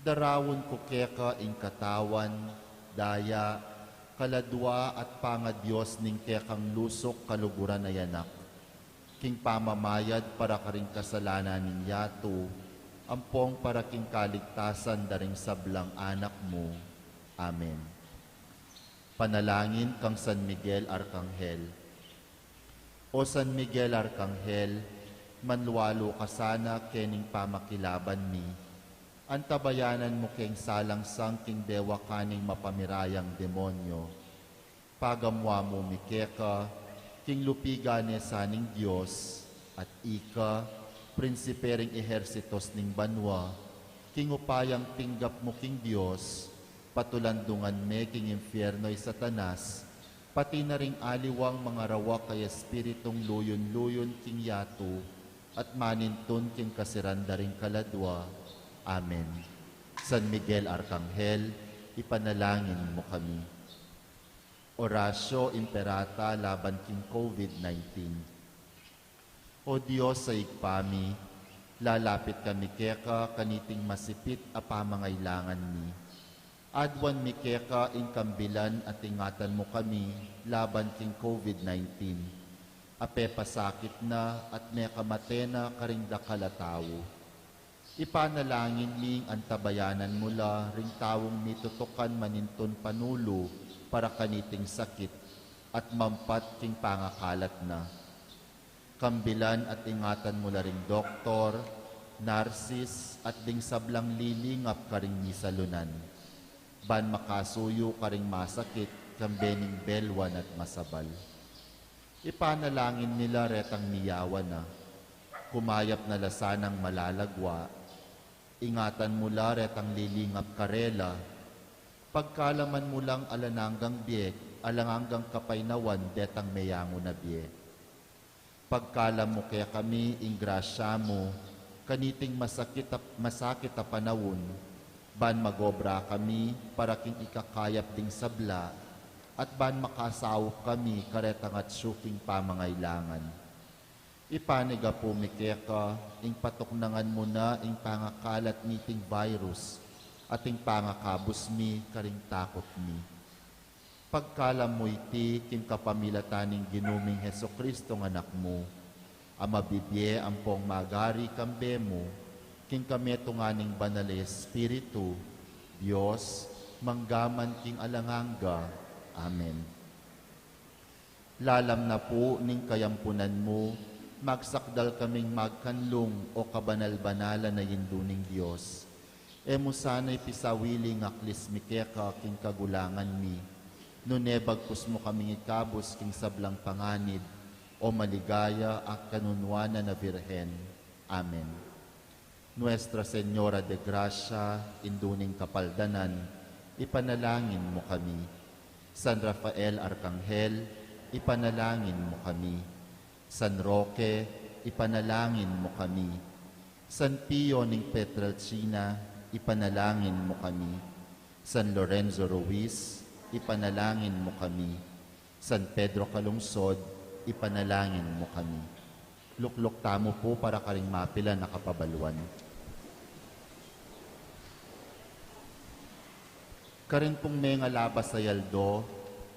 Darawon ko keka ing katawan, daya, kaladwa at pangadyos ning kekang lusok kaluguran na yanak. King pamamayad para karing kasalanan ning yato, ampong para king kaligtasan daring sablang anak mo. Amen. Panalangin kang San Miguel Arcangel. O San Miguel Arcangel, manluwalo ka sana kening pamakilaban mi. Antabayanan mo keng salang sang king dewa kaning mapamirayang demonyo. Pagamwa mo mikeka, king lupiga ne saning Diyos, at ika, prinsipering ehersitos ning banwa, king upayang tinggap mo king Diyos, patulandungan me king impyerno'y satanas, pati na ring aliwang mga rawa kay espiritong luyon-luyon king yato, at manintun king kasiranda ring kaladwa. Amen. San Miguel Arcangel, ipanalangin mo kami. Orasyo Imperata laban king COVID-19. O Diyos sa igpami, lalapit kami keka kaniting masipit a pamangailangan mi. Adwan mi keka ing kambilan at ingatan mo kami laban king COVID-19. Ape pasakit na at may kamatena karing dakalatawo. Ipanalangin ming antabayanan mula ring tawong mitutukan maninton panulo para kaniting sakit at mampat king pangakalat na. Kambilan at ingatan mula ring doktor, narsis at ding sablang lilingap karing misalunan. Ban makasuyo karing masakit kambening belwan at masabal. Ipanalangin nila retang niyawan na, kumayap na lasanang malalagwa, ingatan mula retang lilingap karela, pagkalaman mo lang alananggang biyek, alanganggang kapaynawan detang meyango na biyek. Pagkalam mo kaya kami, ing grasya mo, kaniting masakit a panawon, ban magobra kami, para king ikakayap ding sabla, at ban makasawok kami, karetang at syuking pamangailangan. Ipaniga po mikeka, ing patuknangan mo na, ing pangakalat niting virus, at ing pangakabos mi, karing takot mi. Pagkalam mo iti, king kapamilataning ginuming Heso Kristo ng anak mo, amabibye ampong magari kambe mo, king kameto nga ning banal Espiritu, Diyos, manggaman king alanganga. Amen. Lalam na po ning kayampunan mo, magsakdal kaming magkanlong o kabanal-banala na yinduning Diyos. Emo sana'y pisawiling aklis mikeka king kagulangan mi, nunebagpus mo kaming ikabos king sablang panganid, o maligaya at kanunwana na Birhen. Amen. Nuestra Señora de Gracia, induning kapaldanan, ipanalangin mo kami. San Rafael Arcangel, ipanalangin mo kami. San Roque, ipanalangin mo kami. San Pio ning Pietrelcina, ipanalangin mo kami. San Lorenzo Ruiz, ipanalangin mo kami. San Pedro Calungsod, ipanalangin mo kami. Luklok tamo po para karing mapila na kapabaluan. Karin pong mga labas sa yaldo,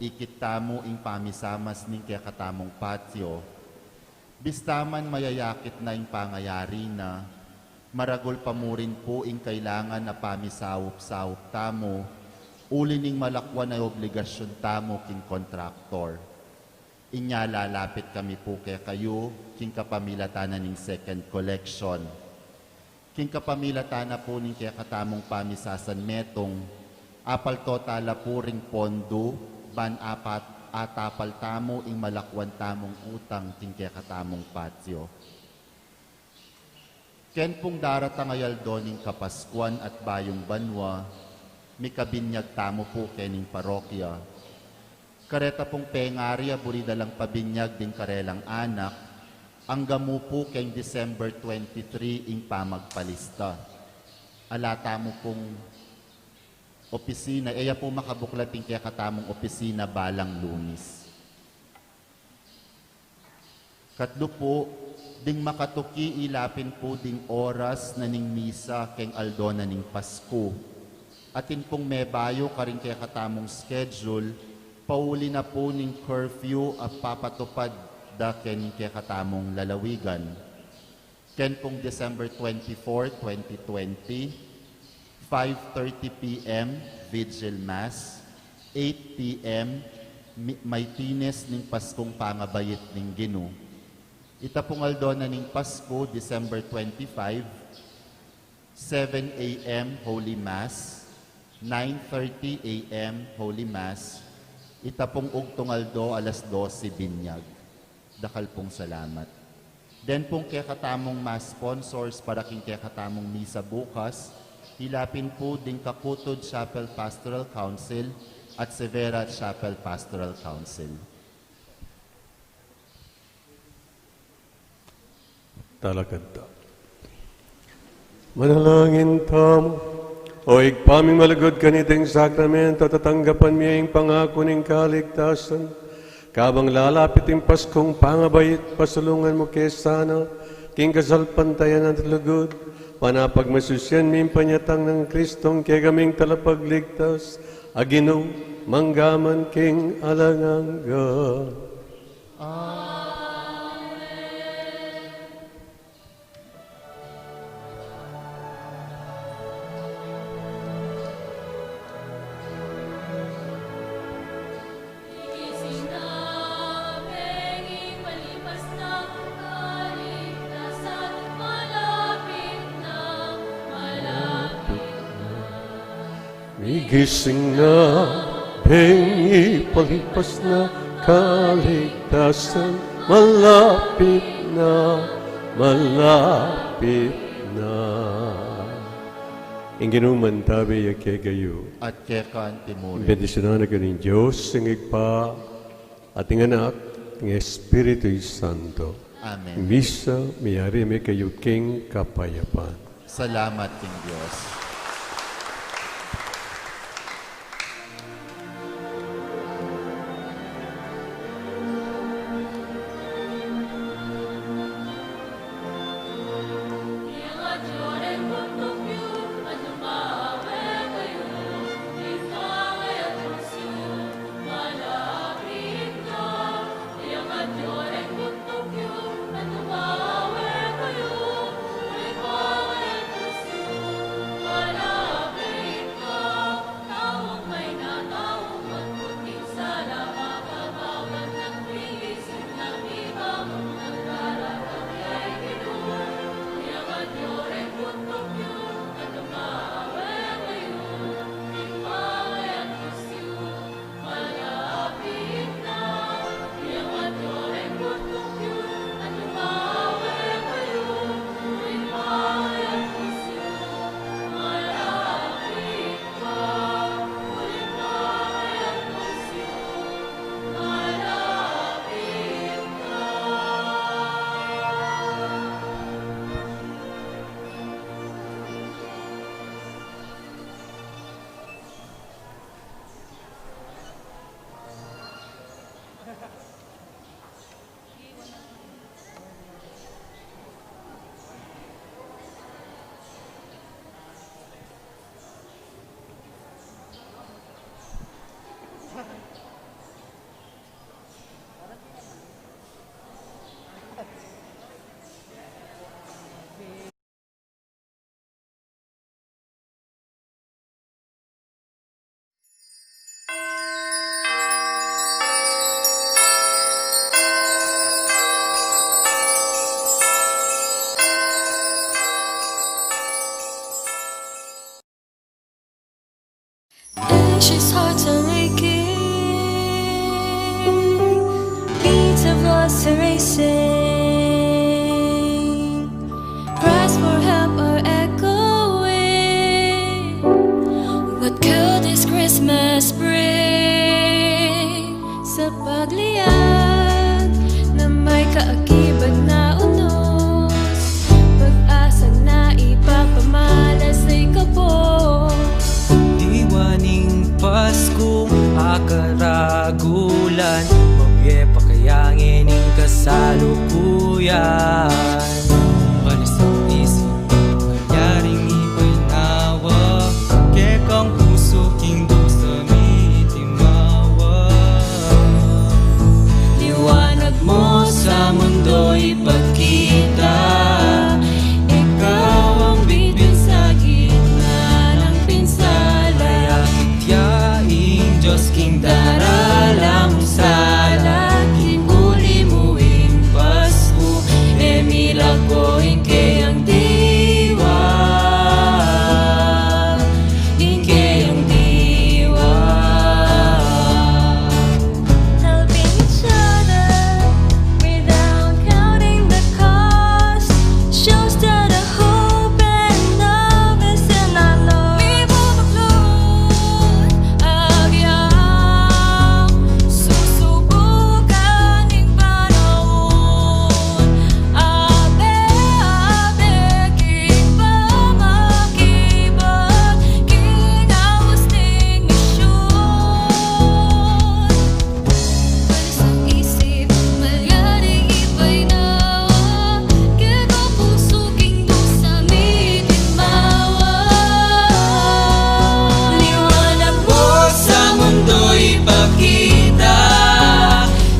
ikit tamo ing pamisamas ning kaya katamong patio, Bistaman mayayakit na ing pangayari na, maragol pa mo rin po ing kailangan na pamisawop-sawop tamo, uli ning malakwan na obligasyon tamo king kontraktor. Inya lalapit kami po kay kayo, king kapamilatanan ning second collection. King kapamilatana po ning kaya katamong pamisasan metong, apal totala po ring pondo, ban apat atapal tamo ing malakwan tamong utang king kaya katamong patio. Ken pong daratang ayaldo ning kapaskuan at bayong banwa, mi kabinyag tamo po kening parokya. Kareta pong pengarya burida lang pabinyag din karelang anak, ang gamu po keng December 23 ing pamagpalista. Alata mo pong opisina, eya po makabuklat ing kaya katamong opisina balang Lunis. Katlo po, ding makatuki ilapin po ding oras na ning misa keng aldo na ning Pasko. Atin pong mebayo karing kaya katamong schedule, pauli na po ning curfew at papatupad da ken kaya katamong lalawigan. Ken pong December 24, 2020, 5:30 p.m. Vigil Mass, 8 p.m. may tines ning Paskong pangabayit ning Gino. Ita pong aldo na ning Pasko, December 25, 7 a.m. Holy Mass, 9:30 a.m. Holy Mass. Ita pong ugtong aldo, alas 12 binyag. Dakal pong salamat. Then pong kaya katamong mass sponsors para king kaya katamong misa bukas, hilapin po ding Kakutod Chapel Pastoral Council at Severa Chapel Pastoral Council. Talakanta. Manalangin tamo, o igpaming malagod kaniting sakramento, tatanggapan miyang pangako ng kaligtasan. Kabang lalapit ang Paskong pangabayit, pasulungan mo kesana, king kasalpantayan at lugod, panapagmasusyan miyang panyatang ng Kristong kaya kaming talapagligtas, agino, manggaman king alangangga. Igising na, penging malipas na, kaligtasan, malapit na, malapit na. Migising na, pengi palipas na, kaligtasan, malapit na, malapit na. Inginuman tabi yake gayo. At kaya kaan timuri. Bendisyonan na ganing Diyos, ang igpa, ating anak, ang Espiritu Santo. Amen. Misa, miyari may kayo king kapayapan. Salamat king Diyos. Malapit she's heart aching. Beats of us are racing. Cries for help are echoing. What could this Christmas bring? Sa pagliad na may kaakibag na unos, pag-asa na ipapamalas ay kapos. Diwaning Paskong akaragulan, mabye pa kayang ining kasalukuyan. Balis ang isip, mayyaring iba'y nawa, kekang puso king sa mitimawa. Liwanag mo sa mundo ipagkita, ikaw ang bituin sa gitna ng pinsala. Kaya kityaing Diyos king daralang sala, kinuli mo ing Pasko, emila ko ingke ang diwa, ingke ang diwa. Helping each other without counting the cost shows that the hope and love is in our Lord. Di bumaklod agyang susubukan ng panahon. Abe, king pamakibag, king awas ning misyon. Balis ang isip, malyaring iba'y nawa, kaya puso king sa mitimawa. Liwanag mo sa mundo ipakita,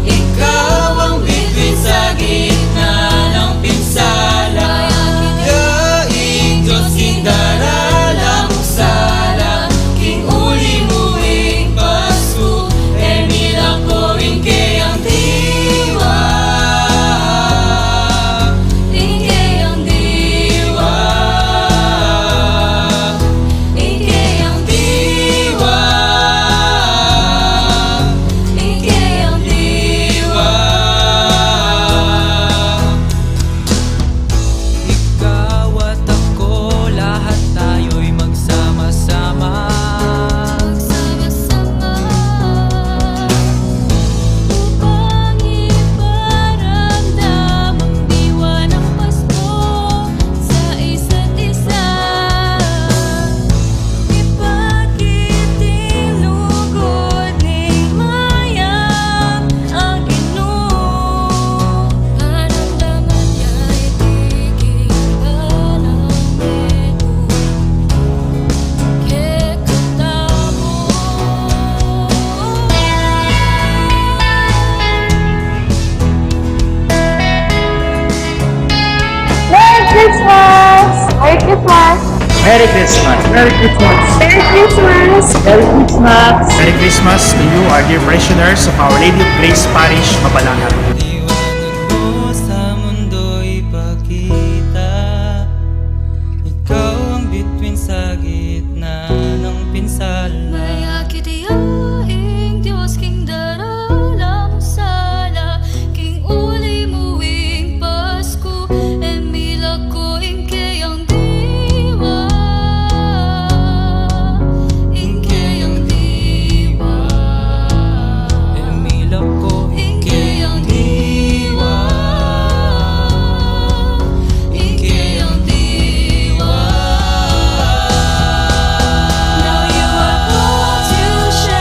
ikaw ang bituin sa gitna ng pinsala. Yaing Diyos king daralang sala, king uli mo ing Pasko, emila ko ingke ang diwa, Ingke ang diwa, ingke ang diwa, ingke ang diwa. Ikaw at ako, lahat tayo'y magsama-sama. Magsama-sama upang iparamdam ang diwa ng Pasko sa isa't isa. Ipakiting lugod ning mayang ang Ginoo. Maramdaman niya'y tigil ka ng medo. Merry Christmas! Merry Christmas! Merry Christmas! Merry Christmas! Merry Christmas! Merry Christmas! Merry Christmas to you, our dear parishioners of Our Lady of Grace Parish, Mabalangan. Liwanag mo sa mundo ipakita, ikaw ang bituin sa gitna ng pinsala. Maya kitiyaing Diyos king daralang sala, king uli mo ing Pasko, emila ko ingke ang diwa, ingke ang diwa, Emila ko ingke ang diwa, ingke ang diwa. Now you are called to share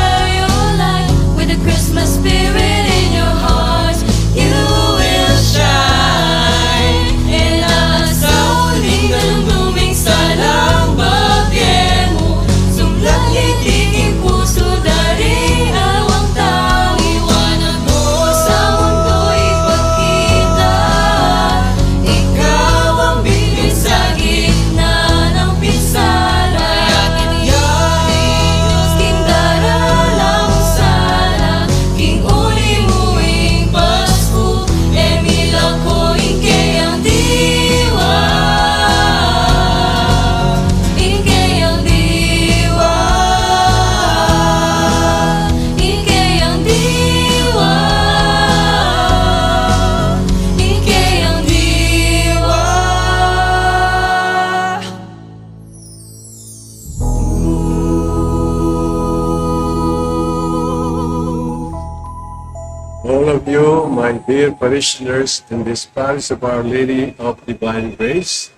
of you, my dear parishioners in this parish of Our Lady of Divine Grace.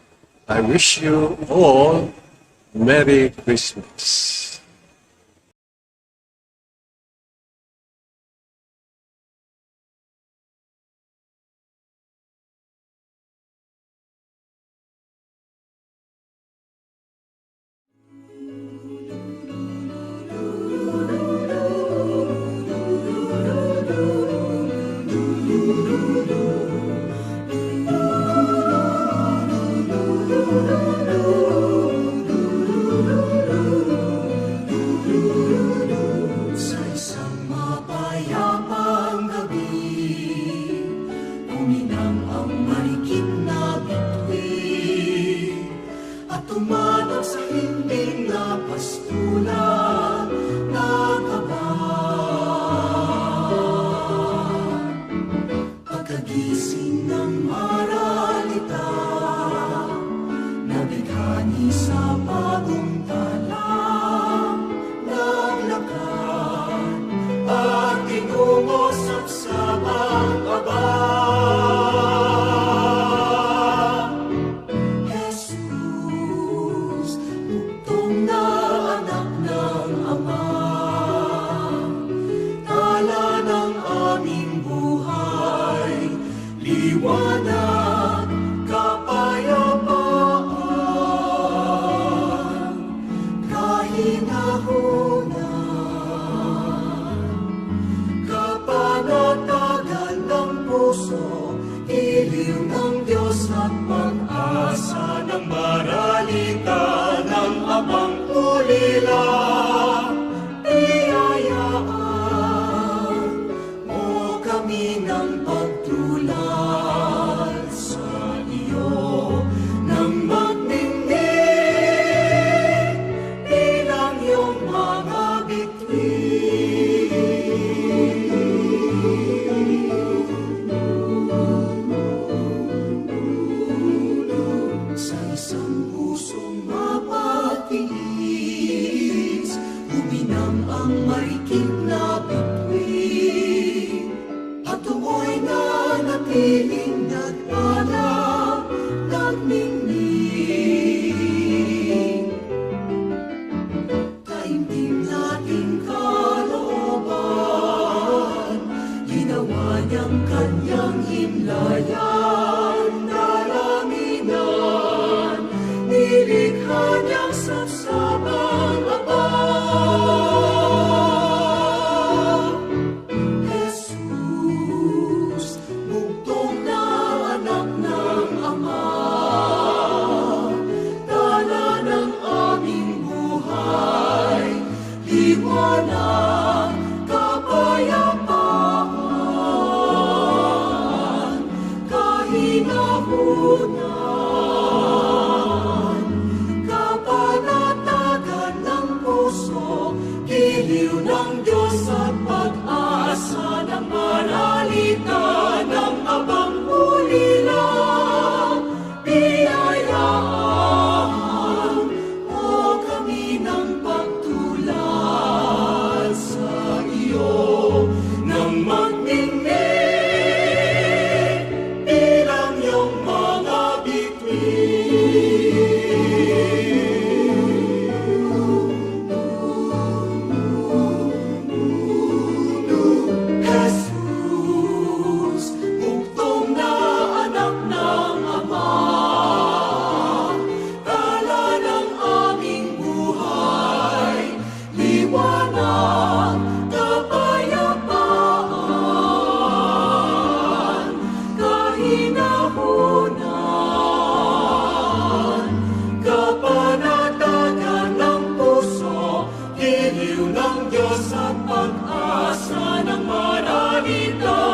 I wish you all Merry Christmas. Sa isang mapayapang gabi, uminang ang marikit na bituin, at tumanong sa hinding na pastulan na kaban. Pagkagising ng maralita, nabighani sa bagong talang, naglakad at tinungo sa sabang aba. Jesus, bugtong na anak ng Ama, tala ng aming buhay, liwanag, kapayapaan, kahinahunan, kapanatagan ng puso, iliw ng Diyos at pag-asa ng maralita ng Amang ulila. Biyayaan mo kami ng pagtulad sa iyo, nang magningning bilang iyong mga bituin. Sa isang pusong mapatiis, uminang ang marikit na bituin, at tumoy na natiling nagpala, nagningning. Taimtim nating kalooban, ginawa niyang kanyang himlayan, dalanginan, nilikha niyang sapsapang Ama. Jesus, bugtong na anak ng Ama, tala ng aming buhay, liwanag, kapayapaan, kahinahunan, kapanatagan ng puso, giliw ng Diyos at pag-asa ng maralita ng Abang ulila. Biyayaan mo kami ng pagtulad sa iyo, nang magningning bilang iyong mga bituin. Jesus, bugtong na anak ng Ama, tala ng aming buhay, liwanag, kapayapaan, kahinahunan, kapanatagan ng puso, giliw ng Diyos at pag-asa ng maralita